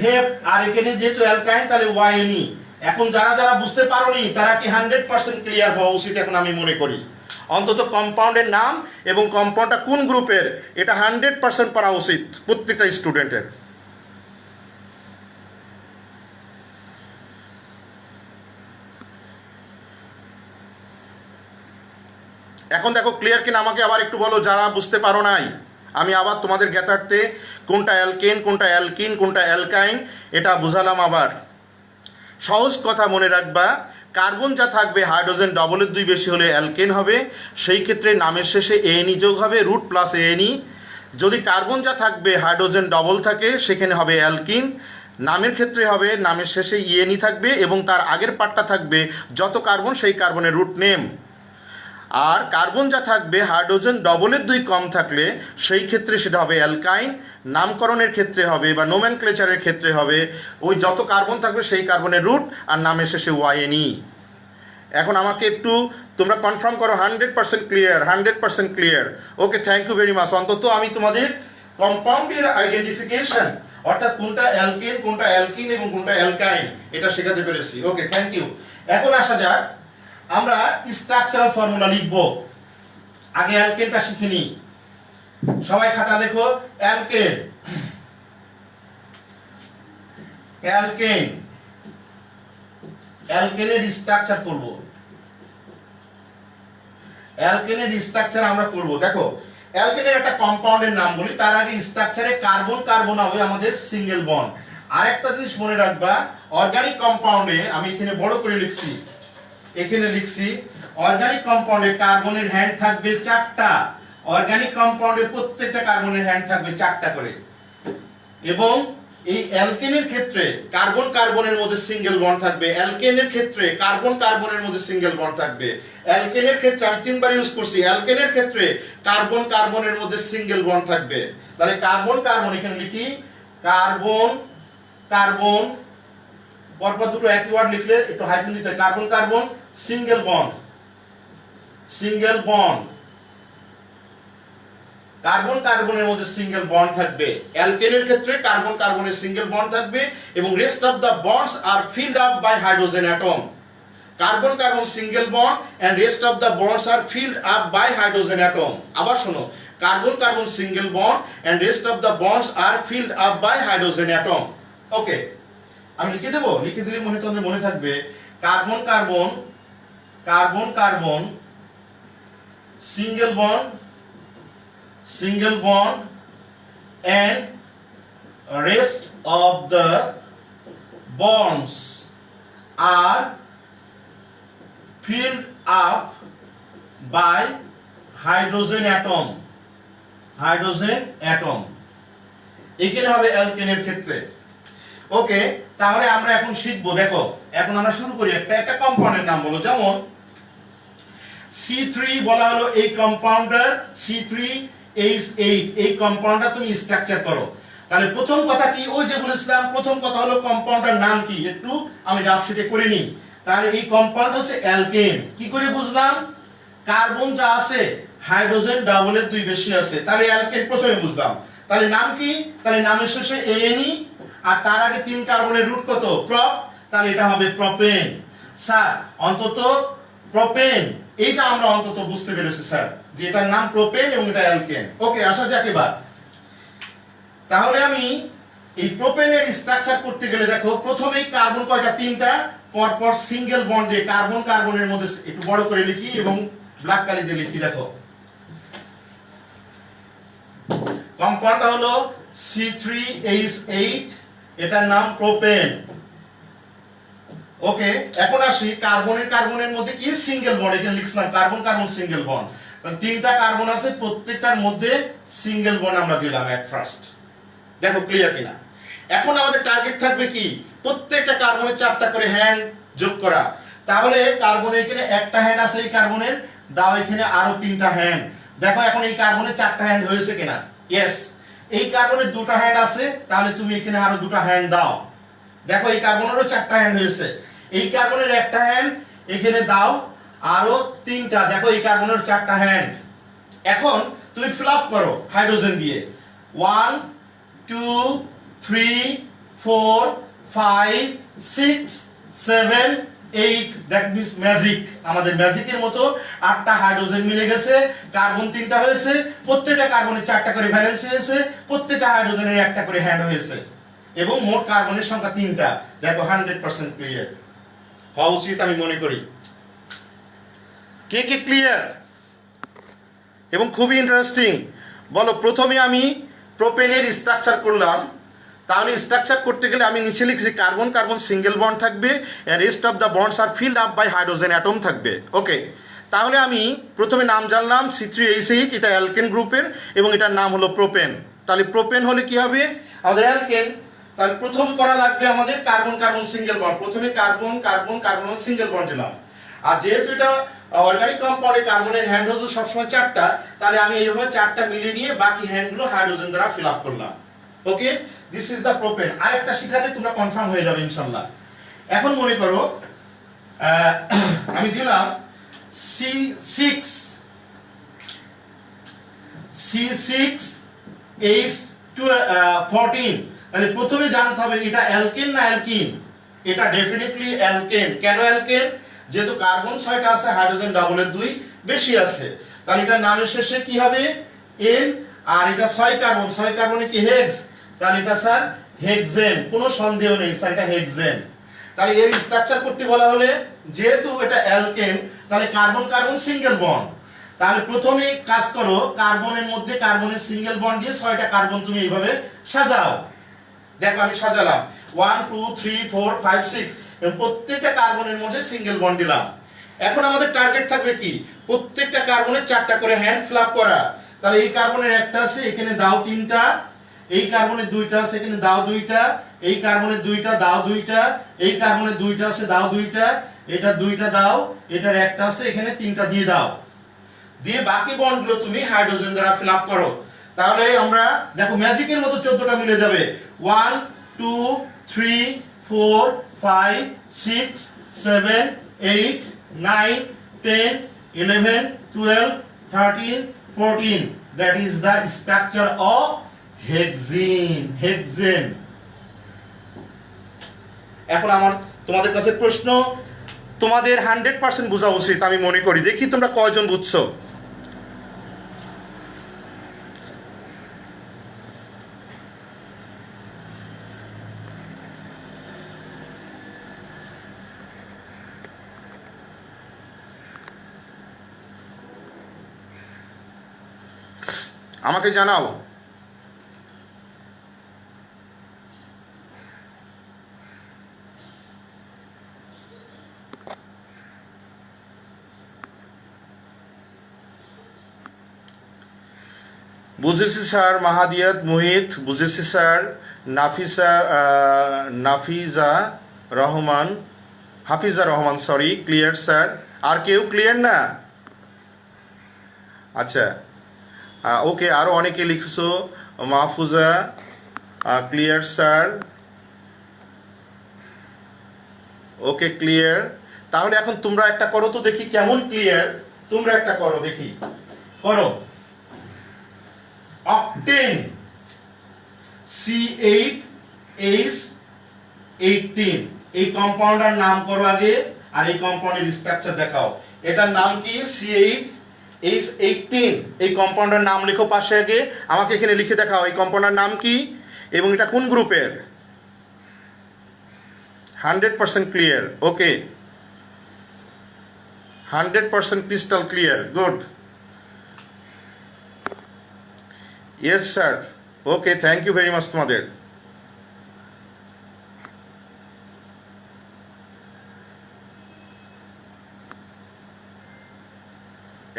হেপ্ট। আর এখানে যেহেতু অ্যালকাইন তাহলে ওয়াইএনই। এখন যারা যারা বুঝতে পারোনি তারা কি 100% ক্লিয়ার হওয়া উচিত এখন আমি মনে করি। অন্তত কম্পাউন্ডের নাম এবং কম্পাউন্ডটা কোন গ্রুপের এটা 100% পারা উচিত প্রত্যেকটা স্টুডেন্টের। এখন দেখো ক্লিয়ার কিনা আমাকে আবার একটু বলো যারা বুঝতে পারো নাই। আমি আবার তোমাদের জ্ঞাতার্থে কোনটা অ্যালকেন, কোনটা অ্যালকিন, কোনটা অ্যালকাইন এটা বুঝালাম। আবার সহজ কথা মনে রাখবা, কার্বন যা থাকবে হাইড্রোজেন ডবলের 2 বেশি হলে অ্যালকেন হবে, সেই ক্ষেত্রে নামের শেষে এএনই যোগ হবে, রুট প্লাস এএনই। যদি কার্বন যা থাকবে হাইড্রোজেন ডবল থাকে সেখানে হবে অ্যালকিন, নামের ক্ষেত্রে হবে নামের শেষে ইএনই থাকবে এবং তার আগের পার্টটা থাকবে যত কার্বন সেই কার্বনের রুট নেম। আর কার্বন যা থাকবে হাইড্রোজেন ডবলের 2 কম থাকলে সেই ক্ষেত্রে সেটা হবে অ্যালকাইন। নামকরণের ক্ষেত্রে হবে বা নোমেনক্লেচারের ক্ষেত্রে হবে ওই যত কার্বন থাকবে সেই কার্বনের রুট আর নামের শেষে YNE। এখন আমাকে একটু তোমরা কনফার্ম করো 100% clear, 100% clear. Okay, thank you very much. অন্তত আমি তোমাদের কম্পাউন্ডের আইডেন্টিফিকেশন অর্থাৎ কোনটা অ্যালকেন, কোনটা অ্যালকিন এবং কোনটা অ্যালকাইন এটা শেখাতে পেরেছি। ওকে, থ্যাংক ইউ। এখন আসা যাক, আমরা স্ট্রাকচারাল ফর্মুলা লিখব। আগে অ্যালকেনটা শিখে নিই। সবাই খাতা দেখো। অ্যালকেন, অ্যালকেন, অ্যালকেনের স্ট্রাকচার করব। অ্যালকেনের স্ট্রাকচার আমরা করব। দেখো, অ্যালকেনের একটা কম্পাউন্ডের নাম বলি, তার আগে স্ট্রাকচারে কার্বন কার্বন হবে আমাদের সিঙ্গেল বন্ড। আরেকটা জিনিস মনে রাখবা, অর্গানিক কম্পাউন্ডে আমি এখানে বড় করে লিখছি, এখানে লিখছি অর্গানিক কম্পাউন্ডে কার্বনের হ্যান্ড থাকবে 4টা। অর্গানিক কম্পাউন্ডে প্রত্যেকটা কার্বনের হ্যান্ড থাকবে 4টা করে। এবং এই অ্যালকেনের ক্ষেত্রে কার্বন কার্বনের মধ্যে সিঙ্গেল বন্ড থাকবে। অ্যালকেনের ক্ষেত্রে কার্বন কার্বনের মধ্যে সিঙ্গেল বন্ড থাকবে। অ্যালকেনের ক্ষেত্রে আমি 3বার ইউজ করছি, অ্যালকেনের ক্ষেত্রে কার্বন কার্বনের মধ্যে সিঙ্গেল বন্ড থাকবে। তাহলে কার্বন কার্বন এখানে লিখি, কার্বন কার্বন, পরপর দুটো একই ওয়ার্ড লিখলে একটু হাইফেন দিতে হয়। Carbon carbon single bond, single bond, carbon কার্বনের মধ্যে সিঙ্গেল বন্ড থাকবে। অ্যালকেনের ক্ষেত্রে কার্বন কার্বনের সিঙ্গেল বন্ড থাকবে এবং rest of the bonds R filled up by hydrogen atom. Carbon carbon single bond and rest of the bonds R filled up by hydrogen atom. আবার শোনো, carbon carbon single bond and rest of the bonds R filled up by hydrogen atom. Okay, আমি লিখে দেবো, লিখে দিলে তোমাদের মনে থাকবে। Carbon carbon, carbon carbon single bond, single bond and rest of the bonds are filled up by hydrogen atom, hydrogen atom। এখানে হবে অ্যালকেনের ক্ষেত্রে। ওকে, তাহলে আমরা এখন শিখবো। দেখো, এখন আমরা শুরু করি। একটা কম্পাউন্ডের নাম বলো, যেমন C3 বলা হলো এই কম্পাউন্ডার C3H8, এই কম্পাউন্ডার তুমি স্ট্রাকচার করো। তাহলে প্রথম কথা কি, ওই যে বলেছিলাম প্রথম কথা হলো কম্পাউন্ডার নাম কি, একটু আমি রাফ শিটে করে নিই। তাহলে এই কম্পাউন্ড হচ্ছে অ্যালকেন। কি করে বুঝলাম? কার্বন যা আছে হাইড্রোজেন ডাবলের 2 বেশি আছে, তাহলে অ্যালকেন প্রথমে বুঝলাম। তাহলে নাম কি? তাহলে নামের শেষে ANE আর তার আগে 3 কার্বনের রুট কত? প্রপ। তাহলে এটা হবে প্রোপেন। স্যার অন্তত প্রোপেন, এইটা আমরা অন্তত বুঝতে পেরেছি স্যার যে এটার নাম প্রোপেন এবং এটা অ্যালকেন। ওকে, আসা যাক এবার। তাহলে আমি এই প্রোপেনের স্ট্রাকচার করতে গেলে দেখো, প্রথমেই কার্বন কয়টা? 3টা, পরপর সিঙ্গেল বন্ড দিয়ে কার্বন কার্বনের মধ্যে একটু বড় করে লিখি এবং ব্ল্যাক কালি দিয়ে লিখি। দেখো, কম্পাউন্ডটা হলো C3H8, এটার নাম প্রোপেন। ওকে, এখন আসি কার্বনের মধ্যে কি সিঙ্গেল বন্ড, এখানে লিখলাম কার্বন কার্বন সিঙ্গেল বন্ড। 3টা কার্বন আছে, প্রত্যেকটার মধ্যে সিঙ্গেল বন্ড আমরা দিলাম এট ফার্স্ট। দেখো ক্লিয়ার কিনা? এখন আমাদের টার্গেট থাকবে কি, প্রত্যেকটা কার্বনের 4টা করে হ্যান্ড যোগ করা। তাহলে কার্বনের এখানে একটা হ্যান্ড আছে, এই কার্বনের দাও এখানে আরো 3টা হ্যান্ড। দেখো এখন এই কার্বনের 4টা হ্যান্ড হয়েছে কিনা? ইয়েস। এই কার্বনের 2টা হ্যান্ড আছে, তাহলে তুমি এখানে আরো 2টা হ্যান্ড দাও। দেখো এই কার্বনেরও 4টা হ্যান্ড হয়েছে, এই কার্বনের একটা হ্যান্ড এখানে দাও, আরো 3টা। দেখো এই কার্বনের 4টা হ্যান্ড। এখন তুমি ফিল আপ করো হাইড্রোজেন দিয়ে। 1 2 3 4 5 6 7 8, দ্যাট মিন্স ম্যাজিক। আমাদের ম্যাজিকের মতো 8টা হাইড্রোজেন মিলে গেছে, কার্বন 3টা হয়েছে, প্রত্যেকটা কার্বনের 4টা করে ভ্যালেন্স হয়েছে, প্রত্যেকটা হাইড্রোজেনের একটা করে হ্যান্ড হয়েছে এবং মোট কার্বনের সংখ্যা 3টা। দেখো 100% ক্লিয়ার হওয়া উচিত আমি মনে করি। কে কে ক্লিয়ার? এবং খুবই ইন্টারেস্টিং। বলো, প্রথমে আমি প্রোপেনের স্ট্রাকচার করলাম। তাহলে স্ট্রাকচার করতে গেলে আমি নিচে লিখছি কার্বন কার্বন সিঙ্গেল বন্ড থাকবে, rest of the bonds R filled up by hydrogen atom থাকবে। ওকে, তাহলে আমি প্রথমে নাম জানলাম C3H8, এটা অ্যালকেন গ্রুপের এবং এটার নাম হলো প্রোপেন। তাহলে প্রোপেন হলে কি হবে? আমাদের অ্যালকেন। তাহলে প্রথম করা লাগবে আমাদের কার্বন কার্বন সিঙ্গেল বন্ড। প্রথমে carbon carbon carbon single bond দিলাম। আর যেহেতু এটা অর্গানিক কম্পাউন্ডে কার্বনের হ্যান্ড হচ্ছে সবসময় 4টা, তাহলে আমি এইভাবে 4টা মিলিয়ে নিয়ে বাকি হ্যান্ডগুলো হাইড্রোজেন দ্বারা ফিল আপ করলাম। ওকে, দিস ইজ দ্য প্রোপেন। আরেকটা শিখালে তোমরা কনফার্ম হয়ে যাবে ইনশাআল্লাহ। এখন মনে করো আমি দিলাম C6H14, তাহলে প্রথমে জানতে হবে এটা অ্যালকেন না অ্যালকিন। এটা ডেফিনেটলি অ্যালকেন। কেন অ্যালকেন? যেহেতু কার্বন 6টা আছে, হাইড্রোজেন ডাবলের 2 বেশি আছে, তাহলে এটা নামের শেষে কি হবে? এন। আর এটা 6 কার্বন, 6 কার্বনে কি হেক্স, তাহলে এটা স্যার হেক্সেন। কোনো সন্দেহ নেই স্যার এটা হেক্সেন। তাহলে এর স্ট্রাকচার করতে বলা হলে, যেহেতু এটা অ্যালকেন, তাহলে কার্বন কার্বন সিঙ্গেল বন্ড। তাহলে প্রথমে কাজ করো, কার্বনের মধ্যে কার্বনের সিঙ্গেল বন্ড দিয়ে 6টা কার্বন তুমি এইভাবে সাজাও। দেখো আমি সাজালাম 1 2 3 4 5 6 এবং প্রত্যেকটা কার্বনের মধ্যে সিঙ্গেল বন্ড দিলাম। এখন আমাদের টার্গেট থাকবে কি? প্রত্যেকটা কার্বনের 4টা করে হ্যান্ড ফ্লাপ করা। তাহলে এই কার্বনের একটা আছে, এখানে দাও 3টা। এই কার্বনের 2টা আছে, এখানে দাও 2টা। এই কার্বনের 2টা দাও 2টা। এই কার্বনের 2টা আছে, দাও 2টা। এটা 2টা দাও, এটার একটা আছে, এখানে 3টা দিয়ে দাও। দিয়ে বাকি বন্ডগুলো তুমি হাইড্রোজেন দ্বারা ফিল আপ করো। তাহলে আমরা দেখো ম্যাজিকের মতো 14টা মিলে যাবে। 1 2 3 4 5 6 7 8 9 10 11 12 13 14, that is the structure of hexane. এখন আমার তোমাদের কাছে প্রশ্ন, তোমাদের 100% বোঝা উচিত আমি মনে করি। দেখি তোমরা কয়জন বুঝছো। আমাকে জানাও। বুঝেছি স্যার মাহাদিয়াত মুহিত, বুঝেছি sir Nafiza Rahman, Hafiza Rahman, sorry, clear sir. আর কেউ ক্লিয়ার না? আচ্ছা ওকে, আরও অনেকে লিখছো। Mahfuza clear sir, okay clear. তাহলে এখন তোমরা একটা করো তো দেখি কেমন ক্লিয়ার। তোমরা একটা করো দেখি, করো। অক্টেন C8H18, এই কম্পাউন্ডার নাম করো আগে, আর এই কম্পাউন্ডের স্ট্রাকচার দেখাও। এটার নাম কি? C8H18। এই কম্পাউন্ডার নাম লেখো পাশে আগে, আমাকে এখানে লিখে দেখাও এই কম্পাউন্ডার নাম কি এবং এটা কোন গ্রুপের। 100% clear, okay, 100% crystal clear, good. Yes sir, okay, thank you very much তোমাদের।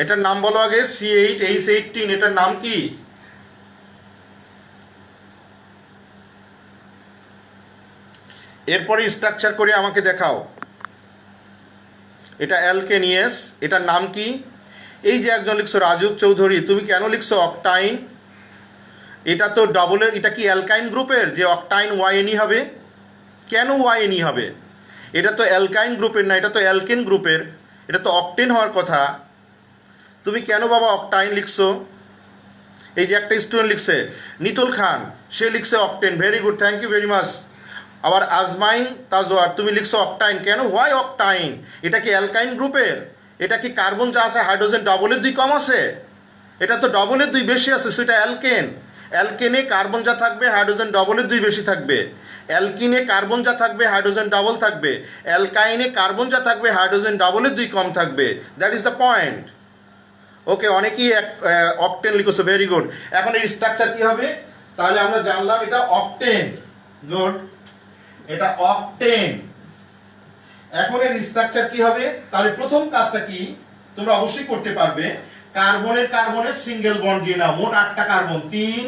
এটার নাম বলো আগে। C8H18, এটার নাম কি? এরপরে স্ট্রাকচার করে আমাকে দেখাও। এটা অ্যালকেন, ইয়েস। এটার নাম কি? এই যে একজন লিখছো রাজুক চৌধুরী, তুমি কেন লিখছো অকটাইন? এটা তো ডবলের, এটা কি অ্যালকাইন গ্রুপের যে অকটাইন ওয়াইএনই হবে? কেন ওয়াইএনই হবে? এটা তো অ্যালকাইন গ্রুপের না, এটা তো অ্যালকেন গ্রুপের, এটা তো অকটেন হওয়ার কথা। তুমি কেন বাবা অকটাইন লিখছো? এই যে একটা স্টুডেন্ট লিখছে নিটোল খান, সে লিখছে octane, very good, thank you very much. আবার আজমাইন তাজওয়ার, তুমি লিখছো অকটাইন, কেন? Why octyne? এটা কি অ্যালকাইন গ্রুপের? এটা কি কার্বন যা আছে হাইড্রোজেন ডবলের 2 কম আছে? এটা তো ডবলের 2 বেশি আছে, সেটা অ্যালকেন। অ্যালকেনে কার্বন যা থাকবে হাইড্রোজেন ডবলের 2 বেশি থাকবে। অ্যালকিনে কার্বন যা থাকবে হাইড্রোজেন ডবল থাকবে। অ্যালকাইনে কার্বন যা থাকবে হাইড্রোজেন ডবলের 2 কম থাকবে। That is the point. Okay, অনেকেই অকটেন লিখেছো, ভেরি গুড। এখন এর স্ট্রাকচার কি হবে? তাহলে আমরা জানলাম এটা অকটেন, গুড, এটা অকটেন। এখন এর স্ট্রাকচার কি হবে? তাহলে প্রথম কাজটা কি তোমরা অবশ্যই করতে পারবে, কার্বনের সিঙ্গেল বন্ড দিয়ে নাও। মোট 8টা কার্বন, 3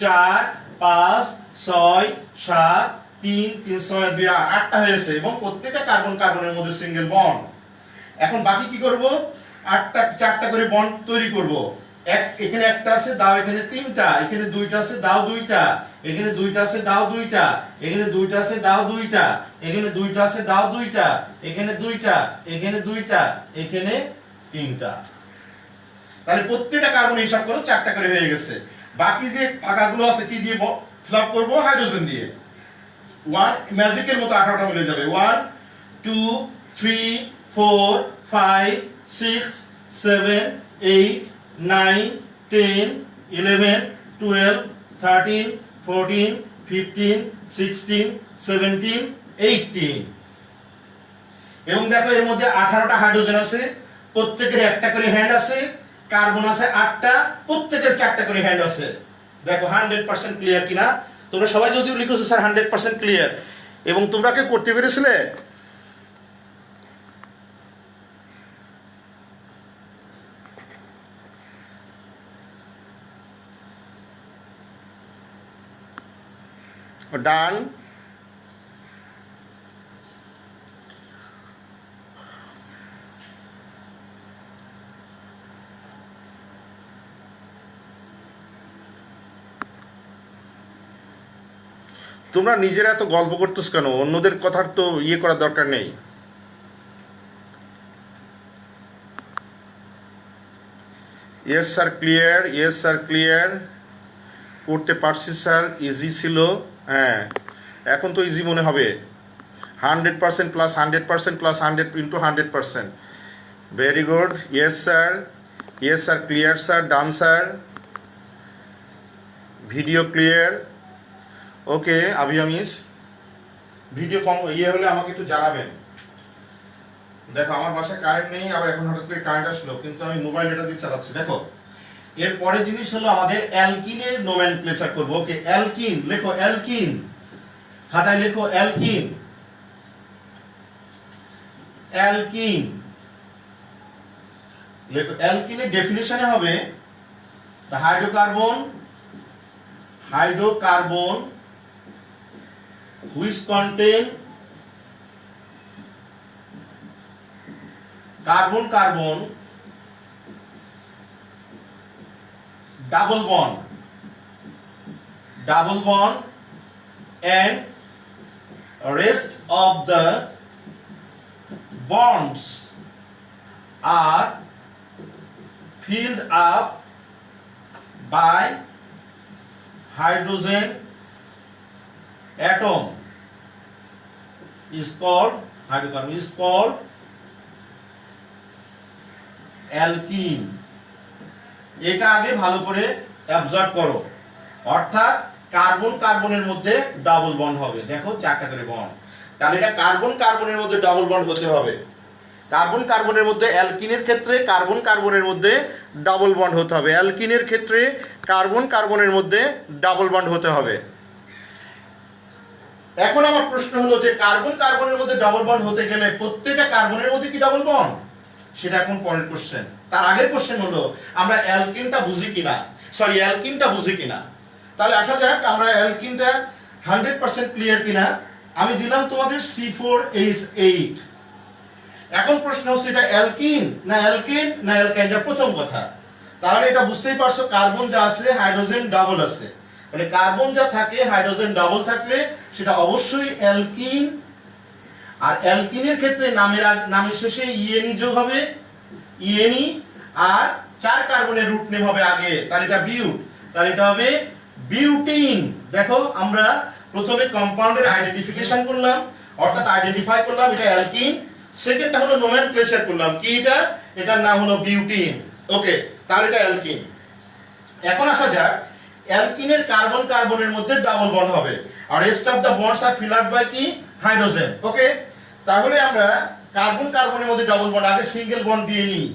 4 5 6 7 3 3 6 2 8, 8টা হয়েছে এবং প্রত্যেকটা কার্বনের মধ্যে সিঙ্গেল বন্ড। এখন বাকি কি করব? চারটা করে বন্ড তৈরি করব। এখানে একটা আছে, দাও এখানে তিনটা, এখানে দুইটা আছে, দাও দুইটা, এখানে দুইটা আছে, দাও দুইটা, এখানে দুইটা আছে, দাও দুইটা, এখানে দুইটা আছে, দাও দুইটা, এখানে দুইটা, এখানে দুইটা, এখানে তিনটা। তাহলে প্রত্যেকটা কার্বন হিসাব করো, চারটা করে হয়ে গেছে। বাকি যে ফাঁকাগুলো আছে কি দিয়ে ফিল আপ করবো? হাইড্রোজেন দিয়ে। ম্যাজিকের মতো 18টা মিলে যাবে। 1 2 3 4 5 6 7 8 9 10 11 12 13 14 15 16 17 18। এবং দেখো এর মধ্যে 18টা হাইড্রোজেন আছে, প্রত্যেকের একটা করে হ্যান্ড আছে। কার্বন আছে 8টা, প্রত্যেকের 4টা করে হ্যান্ড আছে। দেখো 100% ক্লিয়ার কিনা? তোমরা সবাই যদিও লিখেছো স্যার 100% ক্লিয়ার, এবং তোমরা কি করতে পেরেছিলে? ডান। তোমরা নিজেরা এত গল্প করতেছ কেন? অন্যদের কথার তো ইয়ে করার দরকার নেই। Yes sir clear, yes sir clear, করতে পারছি স্যার, ইজি ছিল। হ্যাঁ, এখন তো ইজি মনে হবে। 100% plus 100% plus 100 into 100%। Very good, yes sir, yes sir clear sir, done sir, video clear. Okay আমিস, ভিডিও কম ইয়ে হলে আমাকে একটু জানাবেন। দেখো আমার বাসায় কারেন্ট নেই, আবার এখন হঠাৎ করে কারেন্ট আসলো, কিন্তু আমি মোবাইল এটা দিয়ে চালাচ্ছি। দেখো এর পরের জিনিস হলো আমাদের অ্যালকিনের নোমেনক্লেচার করব। ওকে, অ্যালকিন লেখো, অ্যালকিন খাতায় লেখো, অ্যালকিন। অ্যালকিন লেখো। অ্যালকিনের ডেফিনিশনে হবে hydrocarbon which contain carbon double bond and rest of the bonds are filled up by hydrogen atom is called alkene। এটা আগে ভালো করে অ্যাবজর্ব করো। অর্থাৎ কার্বনের মধ্যে ডাবল বন্ড হবে। দেখো 4টা করে বন্ড, তাহলে এটা কার্বনের মধ্যে ডাবল বন্ড হতে হবে। কার্বনের মধ্যে অ্যালকিনের ক্ষেত্রে কার্বনের মধ্যে ডাবল বন্ড হতে হবে। অ্যালকিনের ক্ষেত্রে কার্বনের মধ্যে ডাবল বন্ড হতে হবে। এখন আমার প্রশ্ন হলো যে কার্বনের মধ্যে ডাবল বন্ড হতে গেলে প্রত্যেকটা কার্বনের মধ্যে কি ডাবল বন্ড? সেটা এখন পরের কোশ্চেন। তার আগের কোশ্চেন হলো আমরা অ্যালকিনটা বুঝি কিনা। তাহলে আসা যাক আমরা অ্যালকিনটা 100% ক্লিয়ার কিনা। আমি দিলাম তোমাদের C4H8। এখন প্রশ্ন হচ্ছে এটা অ্যালকিন না অ্যালকাইনটা প্রথম কথা। তাহলে এটা বুঝতেই পারছো, কার্বন যা আছে হাইড্রোজেন ডাবল আছে, মানে কার্বন যা থাকে হাইড্রোজেন ডাবল থাকলে সেটা অবশ্যই অ্যালকিন। আর অ্যালকিনের ক্ষেত্রে নামের শেষে ইএনই যোগ হবে, ইএনই, আর 4 কার্বনের রুট নেম হবে আগে, তাহলে এটা তাহলে এটা হবে বিউটিন। দেখো আমরা প্রথমে কম্পাউন্ডের আইডেন্টিফিকেশন করলাম, অর্থাৎ আইডেন্টিফাই করলাম এটা অ্যালকিন। সেকেন্ডটা হলো নোমেনক্লেচার করলাম, কি এটার নাম হলো বিউটিন। ওকে, তাহলে এটা অ্যালকিন। এখন আসা যাক অ্যালকিনের কার্বনের মধ্যে ডাবল বন্ড হবে, আর rest of the bonds R filled up by কি হাইড্রোজেন। ওকে, তাহলে আমরা কার্বনের মধ্যে ডাবল বন্ড আগে সিঙ্গেল বন্ড দিয়ে নিই।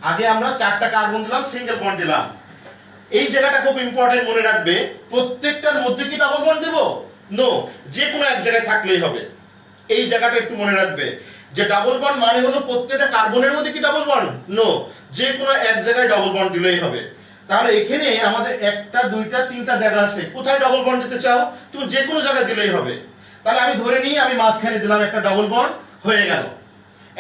আগে আমরা 4টা কার্বন দিলাম, সিঙ্গেল বন্ড দিলাম। এই জায়গাটা খুব ইম্পর্টেন্ট, মনে রাখবে। প্রত্যেকটার মধ্যে কি ডাবল বন্ড দেব? নো, যে কোনো এক জায়গায় থাকলেই হবে। এই জায়গাটা একটু মনে রাখবে যে ডাবল বন্ড মানে হলো প্রত্যেকটা কার্বনের মধ্যে কি ডাবল বন্ড? নো, যে কোনো এক জায়গায় ডাবল বন্ড দিলেই হবে। তাহলে এখানে আমাদের 1টা 2টা 3টা জায়গা আছে, কোথায় ডাবল বন্ড দিতে চাও তুমি যে কোনো জায়গায় দিলেই হবে। তাহলে আমি ধরে নিই আমি মাঝখানে দিলাম একটা ডাবল বন্ড, হয়ে গেল।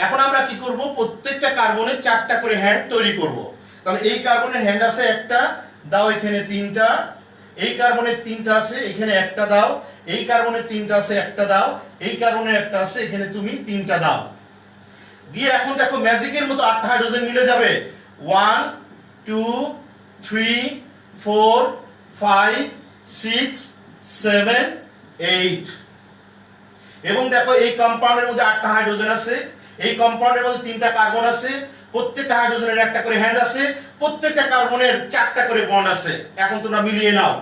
এখন আমরা কি করব, প্রত্যেকটা কার্বনের 4টা করে হ্যান্ড তৈরি করব। তাহলে এই কার্বনের হ্যান্ড আছে একটা, দাও এখানে 3টা, এই কার্বনের 3টা আছে এখানে একটা দাও, এই কার্বনের 3টা আছে একটা দাও, এই কার্বনের একটা আছে এখানে তুমি 3টা দাও। দিয়ে এখন দেখো ম্যাজিকের মতো 8টা হাইড্রোজেন মিলে যাবে। 1 2 3 4 5 6 7 8। এবং দেখো এই কম্পাউন্ডের মধ্যে 8টা হাইড্রোজেন আছে, এই কম্পাউন্ডের মধ্যে 3টা কার্বন আছে, প্রত্যেকটা হাইড্রোজেনের একটা করে হ্যান্ড আছে, প্রত্যেকটা কার্বনের 4টা করে বন্ড আছে। এখন তোমরা মিলিয়ে নাও,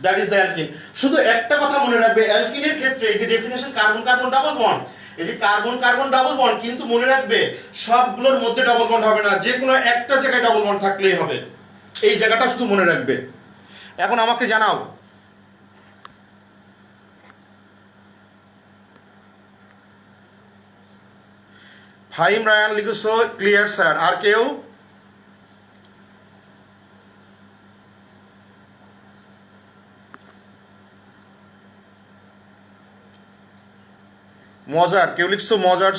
দ্যাট ইজ দ্য অ্যালকিন। শুধু একটা কথা মনে রাখবে, অ্যালকিনের ক্ষেত্রে এই যে definition carbon carbon double bond, এই যে কার্বন কার্বন ডাবল বন্ড, কিন্তু মনে রাখবে সবগুলোর মধ্যে ডাবল বন্ড হবে না, যে কোনো একটা জায়গায় ডাবল বন্ড থাকলেই হবে। এই জায়গাটা শুধু মনে রাখবে। এখন আমাকে জানাও, ফাহিম রায়ান লিখেছো ক্লিয়ার স্যার। আর কেউ? মজার, কেউ লিখছো মজার।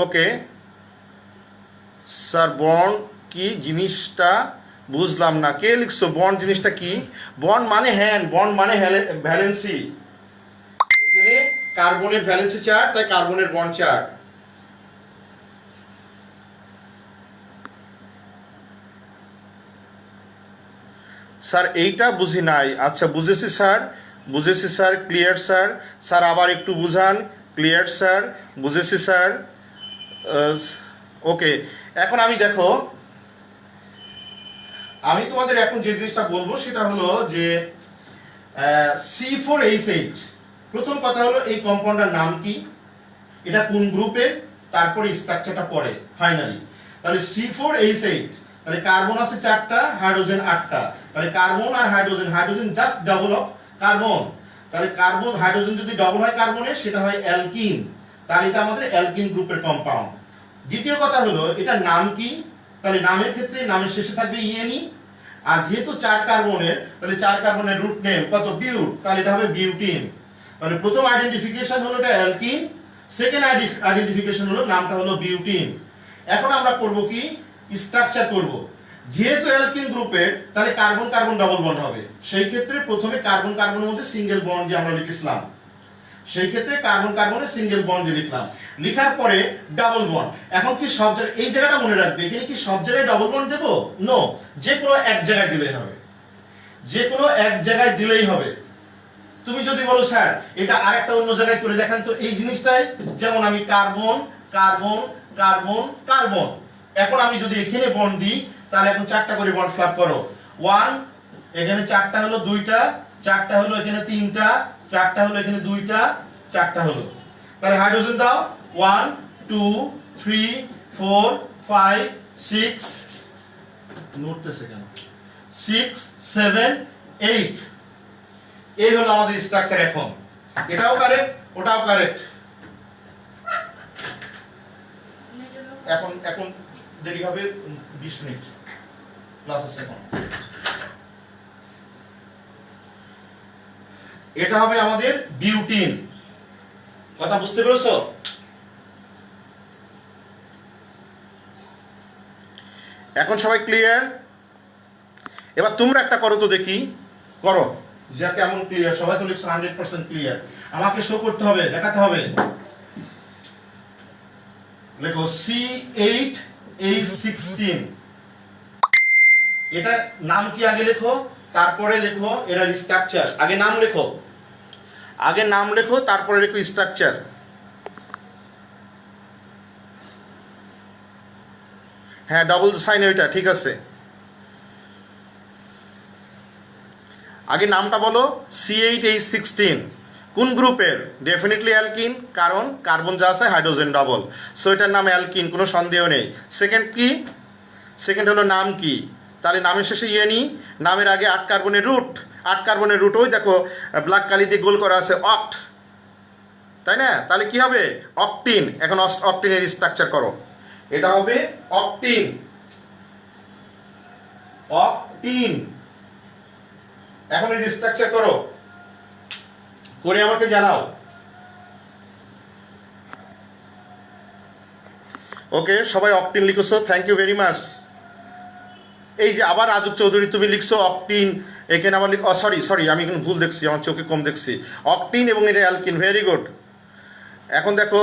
ওকে স্যার, বন্ড কি জিনিসটা বুঝলাম না। কে লিখছো বন্ড জিনিসটা কি? বন্ড মানে হ্যান্ড, বন্ড মানে ভ্যালেন্সি। এখানে কার্বনের ভ্যালেন্সি 4, তাই কার্বনের বন্ড 4। স্যার এইটা বুঝি নাই। আচ্ছা বুঝেছি স্যার, বুঝেছি স্যার, ক্লিয়ার স্যার। স্যার আবার একটু বুঝান। ক্লিয়ার স্যার, বুঝেছি স্যার। ওকে, এখন আমি দেখো, আমি তোমাদের এখন যে জিনিসটা বলবো সেটা হলো যে C4H8। প্রথম কথা হলো এই কম্পাউন্ডের নাম কি, এটা কোন গ্রুপের, তারপরে স্ট্রাকচারটা পড়ে ফাইনালি। তাহলে C4H8, তাহলে কার্বন আছে 4টা, হাইড্রোজেন 8টা, তাহলে কার্বন আর hydrogen, hydrogen just double of carbon, তাহলে কার্বন হাইড্রোজেন যদি ডাবল হয় কার্বনের সেটা হয় অ্যালকিন, তাহলে এটা আমাদের অ্যালকিন গ্রুপের কম্পাউন্ড। দ্বিতীয় কথা হলো এটার নাম কি, তাহলে নামের ক্ষেত্রে নামের শেষে থাকবে ইএনই, আর যেহেতু 4 কার্বনের, তাহলে 4 কার্বনের রুট নেম কত, বিউট, তাহলে এটা হবে বিউটিন। তাহলে প্রথম আইডেন্টিফিকেশন হলো এটা অ্যালকিন, সেকেন্ড আইডেন্টিফিকেশন হলো নামটা হলো বিউটিন। এখন আমরা করব কি, স্ট্রাকচার করব। যেহেতু অ্যালকিন গ্রুপের, তাহলে কার্বন কার্বন ডাবল বন্ড হবে, সেই ক্ষেত্রে প্রথমে কার্বন কার্বনের মধ্যে সিঙ্গেল বন্ড দিয়ে আমরা লিখেছিলাম, সেই ক্ষেত্রে কার্বন কার্বনে সিঙ্গেল বন্ড দিয়ে লিখলাম, লিখার পরে ডাবল বন্ড। এখন কি সব জায়গায়, এই জায়গাটা মনে রাখবে, এখানে কি সব জায়গায় ডাবল বন্ড দেবো? নো, যে কোনো এক জায়গায় দিলেই হবে, যে কোনো এক জায়গায় দিলেই হবে। তুমি যদি বলো স্যার এটা আরেকটা অন্য জায়গায় করে দেখান তো এই জিনিসটাই, যেমন আমি কার্বন কার্বন কার্বন কার্বন, এখন আমি যদি এখানে বন্ড দিই তাহলে এখন 4টা করে বন্ড ফ্ল্যাপ করো। 1, এখানে 4টা হলো, 2টা, 4টা হলো, এখানে 3টা, 4টা হলো, এখানে 2টা, 4টা হলো। তাহলে হাইড্রোজেন দাও, 1 2 3 4 5 6, নোটতেছে কেন, 6 7 8। এই হলো আমাদের স্ট্রাকচার। এখন এটাও কারেক্ট, ওটাও কারেক্ট। এখন এখন দেরি হবে 20 মিনিট প্লাস সেকেন্ড। এটা হবে আমাদের বিউটিন। কথা বুঝতে পেরেছো? এখন সবাই ক্লিয়ার? এবার তোমরা একটা করো তো দেখি, করো যা কেমন ক্লিয়ার। সবাই তো লিখছো 100% ক্লিয়ার, আমাকে শো করতে হবে, দেখাতে হবে। লেখো C8H16। এটা নাম কি আগে লেখো, তারপরে লেখো এর স্ট্রাকচার। আগে নাম লেখো, আগে নাম লেখো, তারপরে লেখো স্ট্রাকচার। হ্যাঁ ডাবল সাইন ওইটা ঠিক আছে। আগে নামটা বলো। C8H16 কোন গ্রুপের? ডেফিনেটলি অ্যালকিন, কারণ কার্বন যা আছে হাইড্রোজেন ডাবল, সো এটার নাম অ্যালকিন, কোনো সন্দেহ নেই। সেকেন্ড কি? সেকেন্ড হলো নাম কি, তাহলে নামের শেষে ইএনই, নামের আগে 8 কার্বনের রুট, 8 কার্বনের রুট ওই দেখো ব্ল্যাক কালি দিয়ে গোল করা আছে, অক্ট, তাই না? তাহলে কি হবে? অকটিন। এখন অকটিনের স্ট্রাকচার করো, এটা হবে অকটিন। অকটিন, এখন এর স্ট্রাকচার করো, করে আমাকে জানাও। ওকে, সবাই অকটিন লিখেছো, থ্যাংক ইউ ভেরি মাচ। এই যে আবার রাজুক চৌধুরী তুমি লিখছো অকটিন, এখানে আবার সরি আমি এখানে ভুল দেখছি, আমার চোখে কম দেখছি। অকটিন এবং এটা অ্যালকিন, ভেরি গুড। এখন দেখো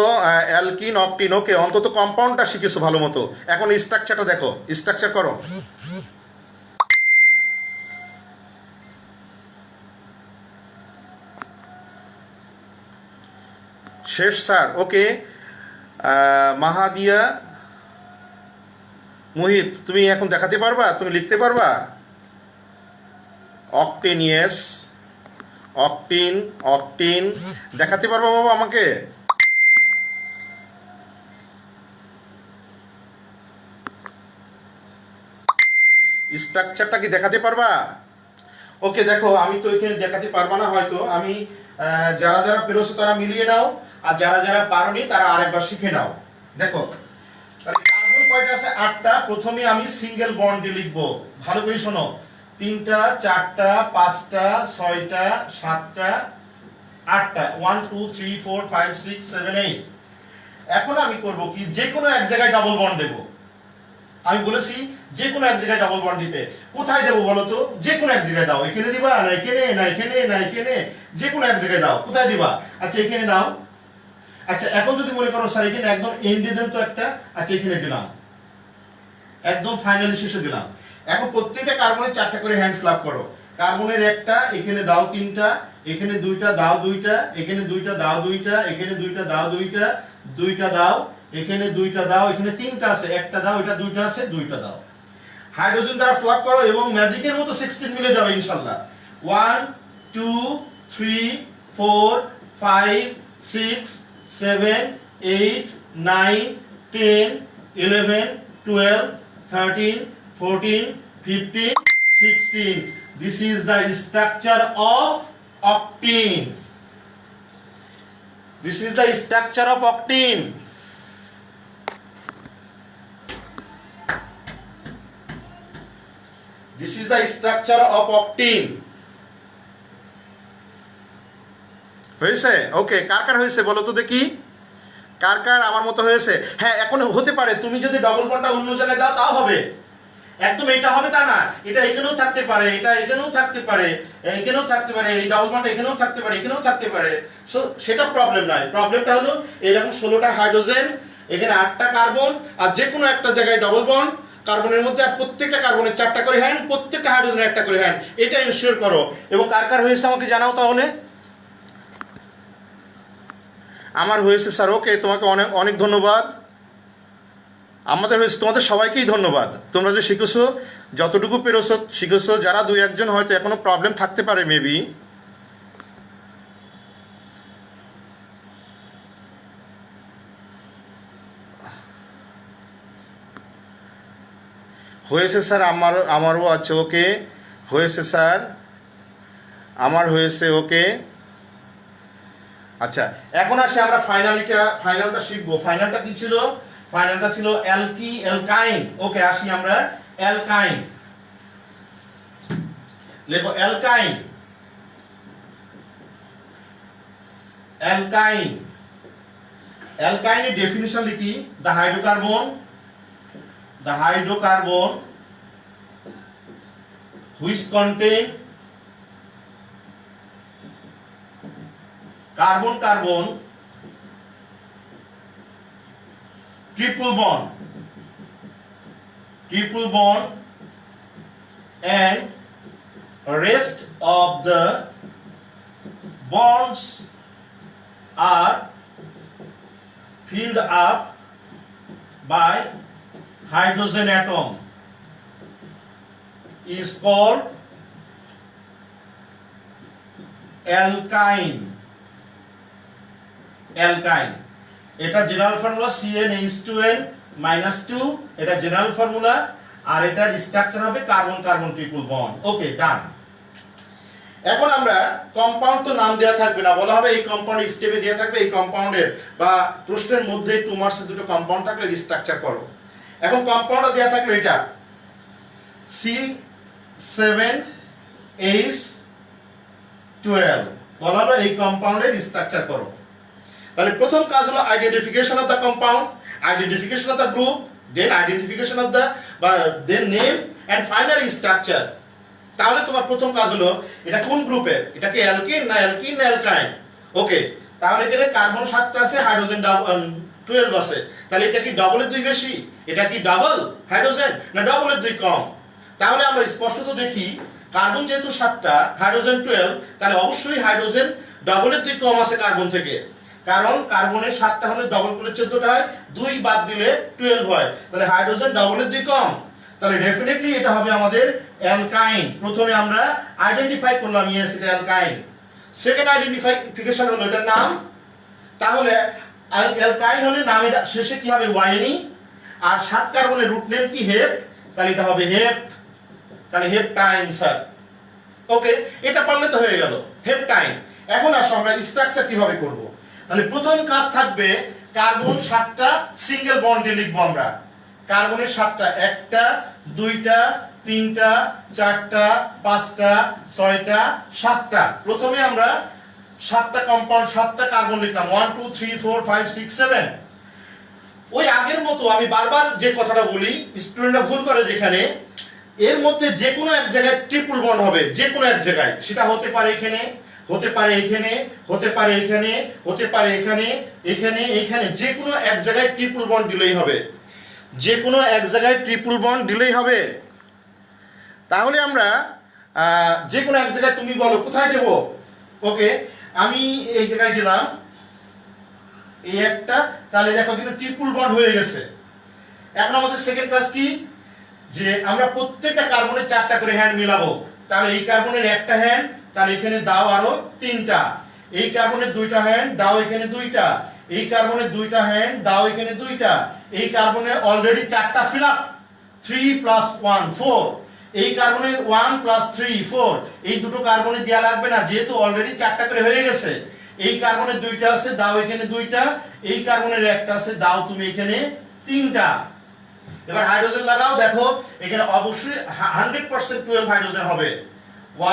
অ্যালকিন অকটিন, ওকে, অন্তত কম্পাউন্ডটা শিখেছো ভালো মতো। এখন স্ট্রাকচারটা দেখো, স্ট্রাকচার করো। শেষ স্যার, ওকে। মাহাদিয়া মোহিত, তুমি এখন দেখাতে পারবা, তুমি লিখতে পারবা? অকটিন, ইয়েস, অকটিন অকটিন দেখাতে পারবা বাবা আমাকে? স্ট্রাকচারটা কি দেখাতে পারবা? ওকে, দেখো আমি তো এখানে দেখাতে পারবা না হয়তো, আমি যারা যারা পেরেছো তারা মিলিয়ে নাও, আর যারা যারা পারোনি তারা আরেকবার শিখে নাও। দেখো কার্বন কয়টা আছে? 8টা। প্রথমে আমি সিঙ্গেল বন্ড দিয়ে লিখবো, ভালো করে শোনো। 3টা, 4টা, 5টা, 6টা, 7টা, 8টা, 1 2 3 4 5 6 7 8। এখন আমি করব কি, যে কোনো এক জায়গায় ডাবল বন্ড দেব। আমি বলেছি যে কোনো এক জায়গায় ডাবল বন্ড দিতে। কোথায় দেবো বলো তো? যে কোনো এক জায়গায় দাও, এখানে দিবা না এখানে, না এখানে, না এখানে, যে কোনো এক জায়গায় দাও। কোথায় দিবা? আচ্ছা এখানে দাও। আচ্ছা এখন যদি মনে করো স্যার এখানে একদম এন্ডে দেন তো একটা, আচ্ছা এখানে দিলাম, একদম ফাইনালি শেষে দিলাম। এখন প্রত্যেকটা কার্বনের 4টা করে হ্যান্ড ফ্লাপ করো। কার্বনের একটা, এখানে দাও 3টা, এখানে 2টা দাও 2টা, এখানে 2টা দাও 2টা, এখানে 2টা দাও 2টা, 2টা দাও, এখানে 2টা দাও, এখানে 3টা আছে, একটা দাও, এটা 2টা আছে, 2টা দাও। হাইড্রোজেন দ্বারা ফ্লাপ করো এবং ম্যাজিকের মতো 16 মিলে যাবে ইনশাআল্লাহ। 1 2 3 4 5 6 7 8 9 10 11 12 13 14 15 16. This is the structure of octane. This is the structure of octane. This is the structure of octane. হয়েছে? ওকে, কার কার হয়েছে বলো তো দেখি, কার কার আমার মতো হয়েছে? হ্যাঁ, এখন হতে পারে তুমি যদি ডবল বন্ডটা অন্য জায়গায় দাও তাও হবে, একদম এটা হবে তা না। এটা এখানেও থাকতে পারে, এটা এখানেও থাকতে পারে, এখানেও থাকতে পারে, এই ডাবল বন্ড এখানেও থাকতে পারে, এখানেও থাকতে পারে। সো সেটা প্রবলেম নয়। প্রবলেমটা হলো এরকম 16টা হাইড্রোজেন, এখানে 8টা কার্বন, আর যে কোনো একটা জায়গায় ডবল বন্ড কার্বনের মধ্যে, আর প্রত্যেকটা কার্বনের 4টা করে হ্যান্ড, প্রত্যেকটা হাইড্রোজেনের একটা করে হ্যান্ড। এটা ইনশিওর করো। এবং কার কার হয়েছে আমাকে জানাও তাহলে। আমার হয়েছে স্যার, ওকে, তোমাকে অনেক অনেক ধন্যবাদ। আমাদের হয়েছে, তোমাদের সবাইকেই ধন্যবাদ। তোমরা যে শিখেছো, যতটুকু পেরেছো শিখেছো। যারা 2-1 জন হয়তো এখনো প্রবলেম থাকতে পারে মেবি। হয়েছে স্যার, আমারও আছে, ওকে হয়েছে স্যার, আমার হয়েছে, ওকে। আচ্ছা এখন আসে আমরা ফাইনালটা শিখবো। ফাইনালটা কি ছিল? ফাইনালটা ছিল অ্যালকাইন। ওকে, আসি আমরা অ্যালকাইন। লেখো অ্যালকাইন। অ্যালকাইন, অ্যালকাইনের ডেফিনিশন লিখি। The hydrocarbon which contain carbon triple bond and rest of the bonds are filled up by hydrogen atom is called alkyne. এটা জেনারেল ফর্মুলা CnH2n-2, এটা জেনারেল ফর্মুলা। আর এটার স্ট্রাকচার হবে কার্বন ট্রিপল বন্ড। ওকে, ডান। এখন আমরা compound তো নাম দেওয়া থাকবে না, বলা হবে এই কম্পাউন্ড স্টেপে দেওয়া থাকবে, এই কম্পাউন্ডের বা প্রশ্নের মধ্যে 2 মার্কসের দুটো কম্পাউন্ড থাকলে স্ট্রাকচার করো। এখন কম্পাউন্ডটা দেওয়া থাকলো এটা C7H12, বলা হলো এই কম্পাউন্ডের স্ট্রাকচার করো। তাহলে প্রথম কাজ হলো identification of the compound, identification of the group, then identification of the then name and finally structure. তাহলে তোমার প্রথম কাজ হলো এটা কোন গ্রুপের, এটা কি অ্যালকিন না অ্যালকাইন। ওকে, তাহলে এখানে কার্বন 7টা আছে, হাইড্রোজেন 12 আছে, তাহলে এটা কি ডবলের 2 বেশি, এটা কি ডাবল হাইড্রোজেন না ডবলের 2 কম? তাহলে আমরা স্পষ্টত দেখি কার্বন যেহেতু 7টা, হাইড্রোজেন 12, তাহলে অবশ্যই হাইড্রোজেন ডবলের 2 কম আছে কার্বন থেকে, কারণ কার্বনের 7টা হলে ডবল করলে 14টা হয়, 2 বাদ দিলে 12 হয়, তাহলে হাইড্রোজেন ডবলের 2 কম, তাহলে ডেফিনেটলি এটা হবে আমাদের অ্যালকাইন। প্রথমে আমরা আইডেন্টিফাই করলাম ইয়েস এটা অ্যালকাইন। সেকেন্ড আইডেন্টিফিকেশন হলো এটার নাম, তাহলে অ্যালকাইন হলে নামের শেষে কি হবে ওয়াইনি, আর 7 কার্বনের রুট নেম কি হেপ, তাহলে এটা হবে হেপ, তাহলে হেপটাইন স্যার। ওকে, এটা পারলে তো হয়ে গেল হেপটাইন। এখন আসো আমরা স্ট্রাকচার কিভাবে করব। তাহলে প্রথম কাজ থাকবে কার্বন 7টা সিঙ্গেল বন্ডে লিখবো আমরা, কার্বনের 7টা, 1টা 2টা 3টা 4টা 5টা 6টা 7টা। প্রথমে আমরা 7টা কম্পাউন্ড 7টা কার্বন লিখলাম, 1 2 3 4 5 6 7। ওই আগের মতো আমি বারবার যে কথাটা বলি, স্টুডেন্টরা ভুল করে যেখানে, এর মধ্যে যে কোনো এক জায়গায় ট্রিপল বন্ড হবে, যে কোনো এক জায়গায়, সেটা হতে পারে এখানে, হতে পারে এখানে, হতে পারে এখানে, হতে পারে এখানে, এখানে, এখানে, যে কোনো এক জায়গায় ট্রিপল বন্ড দিলেই হবে, যে কোনো এক জায়গায় ট্রিপল বন্ড দিলেই হবে। তাহলে আমরা যে কোনো এক জায়গায়, তুমি বলো কোথায় দেব। ওকে, আমি এই জায়গায় দিলাম এই একটা, তাহলে দেখো কিন্তু ট্রিপল বন্ড হয়ে গেছে। এখন আমাদের সেকেন্ড কাজ কি, যে আমরা প্রত্যেকটা কার্বনের 4টা করে হ্যান্ড মিলাবো। তাহলে এই কার্বনের একটা হ্যান্ড, তাহলে এখানে দাও আরো 3টা, এই কার্বনের 2টা হ্যান্ড দাও এখানে 2টা, এই কার্বনের 2টা হ্যান্ড দাও এখানে 2টা, এই কার্বনের অলরেডি 4টা ফিল আপ, 3 + 1 4, এই কার্বনের 1 + 3 4, এই দুটো কার্বনে দেয়া লাগবে না যেহেতু অলরেডি 4টা করে হয়ে গেছে। এই কার্বনের 2টা আছে দাও এখানে 2টা, এই কার্বনের একটা আছে দাও তুমি এখানে 3টা। এবার হাইড্রোজেন লাগাও, দেখো এখানে অবশ্যই 100% 12 হাইড্রোজেন হবে।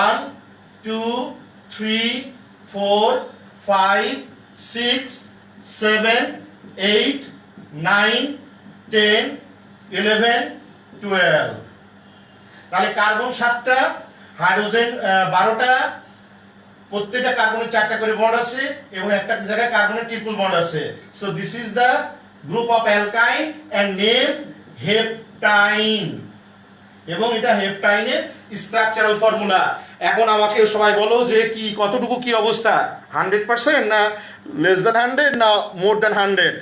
1 2 3 4 5 6 7 8 9 10 11 12। তাহলে কার্বন 7টা, হাইড্রোজেন 12টা, প্রত্যেকটা কার্বনের 4টা করে বন্ড আছে এবং একটা জায়গায় কার্বনের ট্রিপল বন্ড আছে। So this is the group of alkyne and name heptyne, এবং এটা হেপটাইনের স্ট্রাকচারাল ফর্মুলা। এখন আমাকে সবাই বলো যে কি কতটুকু কি অবস্থা, 100% না লেস দ্যান 100 না মোর দ্যান 100?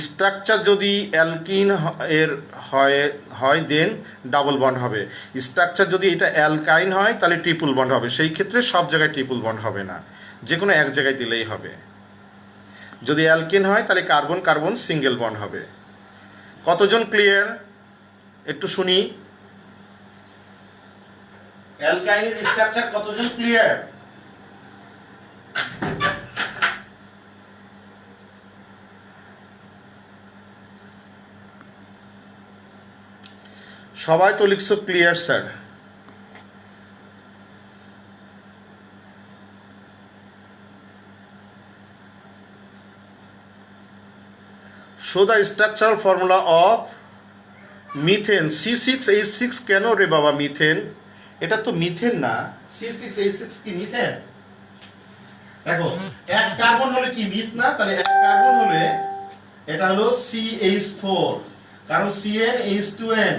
স্ট্রাকচার যদি অ্যালকিন এর হয় দেন ডাবল বন্ড হবে, স্ট্রাকচার যদি এটা অ্যালকাইন হয় তাহলে ট্রিপল বন্ড হবে। সেই ক্ষেত্রে সব জায়গায় ট্রিপল বন্ড হবে না, যে কোনো এক জায়গায় দিলেই হবে। যদি অ্যালকিন হয় তাহলে কার্বন কার্বন সিঙ্গেল বন্ড হবে। কতজন ক্লিয়ার একটু শুনি, অ্যালকাইনের স্ট্রাকচার কতজন ক্লিয়ার? সবাই তো লিখছো clear sir. Show the structural formula of methane C6H6। কেন রে বাবা মিথেন? এটা তো মিথেন না, C6H6 কি মিথেন? দেখো এক কার্বন হলে কি মিথ না, তাহলে এক কার্বন হলে এটা হলো CH4, কারণ CnH2n,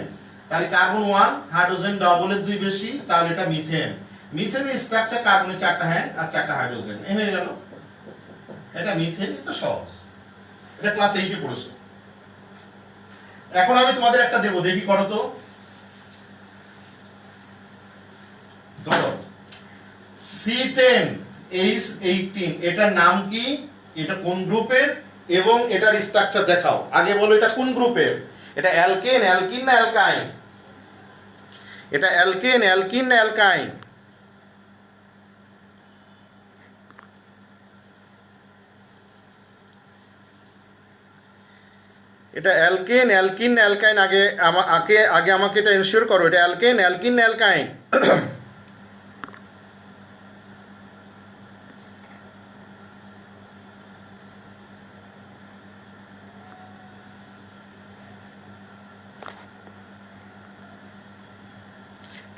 তাহলে কার্বন 1 হাইড্রোজেন ডবলের 2 বেশি, তাহলে এটা মিথেন। মিথেনের স্ট্রাকচার কার্বনের 4টা হ্যান্ড আর 4টা হাইড্রোজেন, এই হয়ে গেল, এটা মিথেন। এটা সহজ, এটা ক্লাস 8 এ পড়েছো। এখন আমি তোমাদের একটা দেব, দেখি করো তো, ধরো C10H18, এটার নাম কি, এটা কোন গ্রুপের এবং এটার স্ট্রাকচার দেখাও। আগে বলো এটা কোন গ্রুপের, এটা অ্যালকেন অ্যালকিন না অ্যালকাইন? এটা অ্যালকেন, অ্যালকিন না অ্যালকাইন? এটা অ্যালকেন, অ্যালকিন না অ্যালকাইন? আগে আমাকে এটা এনশিওর করো, এটা অ্যালকেন, অ্যালকিন না অ্যালকাইন?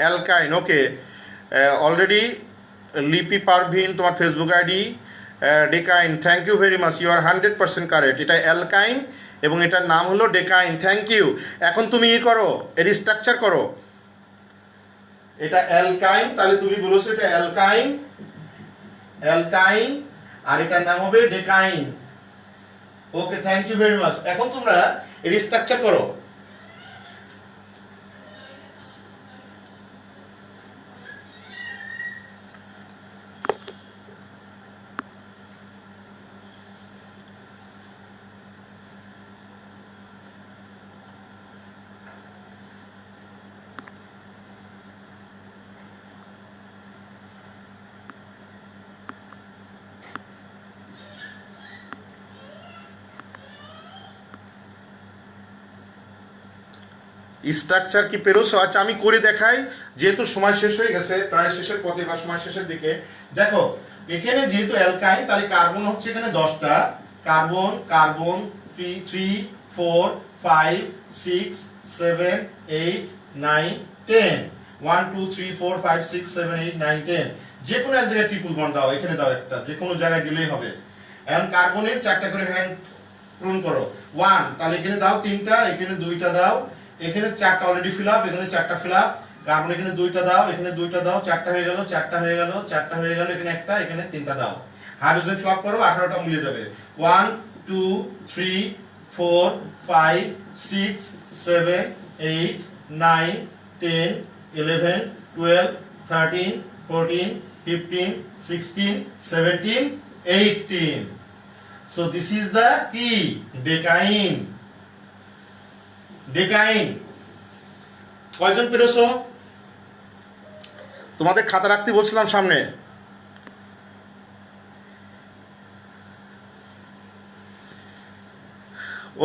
অ্যালকাইন, ওকে। অলরেডি লিপি পারভিন, তোমার Facebook ID decyne, thank you very much, you are 100% correct. এটা অ্যালকাইন এবং এটার নাম হলো ডেকাইন, থ্যাংক ইউ। এখন তুমি করো, এর স্ট্রাকচার করো। এটা অ্যালকাইন, তাহলে তুমি বলেছো এটা অ্যালকাইন, অ্যালকাইন, আর এটার নাম হবে ডেকাইন। ওকে, থ্যাংক ইউ ভেরি মাচ। এখন তোমরা এর স্ট্রাকচার করো। স্ট্রাকচার কি পেরোছো? আচ্ছা, আমি করে দেখাই, যেহেতু সময় শেষ হয়ে গেছে, প্রায় শেষের পথে বা সময় শেষের দিকে। দেখো এখানে যেহেতু অ্যালকাইন, তাহলে কার্বন হচ্ছে এখানে 10টা। Carbon, carbon 3 3 4 5 6 7 8 9 10, 1 2 3 4 5 6 7 8 9 10। যে কোনো এক জায়গায় ট্রিপল বন্ড দাও, এখানে দাও একটা, যে কোনো জায়গায় দিলেই হবে। এখন কার্বনের 4টা করে হ্যান্ড পূরণ করো। 1, তাহলে এখানে দাও 3টা, এখানে 2টা দাও, এখানে 4টা অলরেডি ফিল আপ, এখানে 4টা ফিল আপ। কার্বন এখানে 2টা দাও, এখানে 2টা দাও, 4টা হয়ে গেল, 4টা হয়ে গেল, 4টা হয়ে গেল, এখানে একটা, এখানে 3টা দাও। হাইড্রোজেন ফিল আপ করো, 18টা মিলে যাবে। 1 2 3 4 5 6 7 8 9 10 11 12 13 14 15 16 17 18। So this is the key, decaine. ডেকাইন। কয়জন পেরেছো? তোমাদের খাতা রাখতে বলছিলাম সামনে।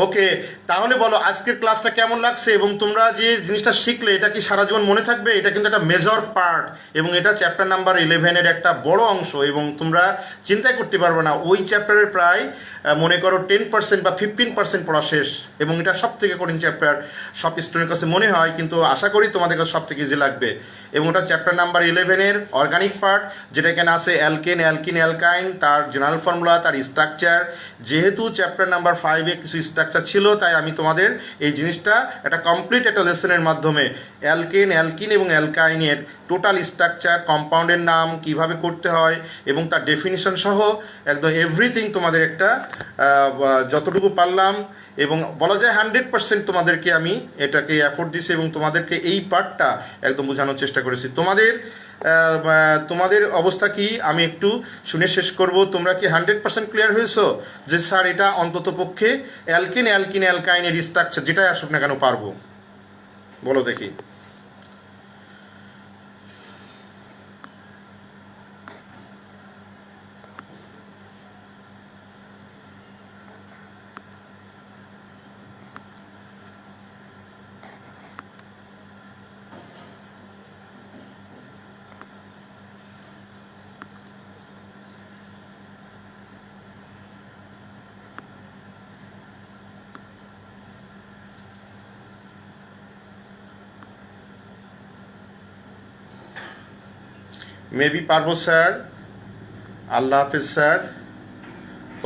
ওকে, তাহলে বলো আজকের ক্লাসটা কেমন লাগছে এবং তোমরা যে জিনিসটা শিখলে এটা কি সারা জীবন মনে থাকবে? এটা কিন্তু একটা মেজর পার্ট এবং এটা চ্যাপ্টার নাম্বার 11-এর একটা বড় অংশ, এবং তোমরা চিন্তাই করতে পারবে না ওই চ্যাপ্টারের প্রায় মনে করো 10% বা 15% পড়া শেষ, এবং এটা সব থেকে কঠিন চ্যাপ্টার সব স্টুডেন্টের কাছে মনে হয়, কিন্তু আশা করি তোমাদের কাছে সব থেকে ইজি লাগবে। এবং ওটা চ্যাপ্টার নাম্বার 11-এর অর্গানিক পার্ট, যেটা এখানে আছে অ্যালকেন, অ্যালকিন, অ্যালকাইন, তার জেনারেল ফর্মুলা, তার স্ট্রাকচার। যেহেতু চ্যাপ্টার নাম্বার 5-এ কিছু স্ট্রাকচার ছিল, তাই আমি তোমাদের এই জিনিসটা একটা কমপ্লিট একটা লেসনের মাধ্যমে অ্যালকেন, অ্যালকিন এবং অ্যালকাইনের টোটাল স্ট্রাকচার, কম্পাউন্ডের নাম কিভাবে করতে হয় এবং তার ডেফিনিশন সহ একদম এভরিথিং তোমাদের একটা যতটুকু পারলাম, এবং বলা যায় 100% তোমাদেরকে আমি এটাকে এফোর্ট দিছি এবং তোমাদেরকে এই পার্টটা একদম বোঝানোর চেষ্টা করেছি। তোমাদের অবস্থা কি আমি একটু শুনে শেষ করব। তোমরা কি 100% ক্লিয়ার হয়েছো যে স্যার এটা অন্তত পক্ষে অ্যালকিন, অ্যালকিন, অ্যালকাইনের স্ট্রাকচার যেটাই আসুক না কেন পারবো? বলো দেখি। মেবি পারবো স্যার। আল্লাহ হাফিজ স্যার।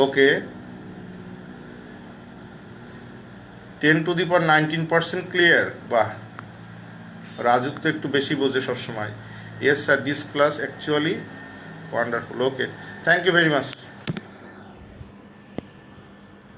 Okay, 10⁻19% clear. বাহ, রাজুক তো একটু বেশি বোঝে সবসময়। Yes sir, this class actually wonderful. Okay, thank you very much.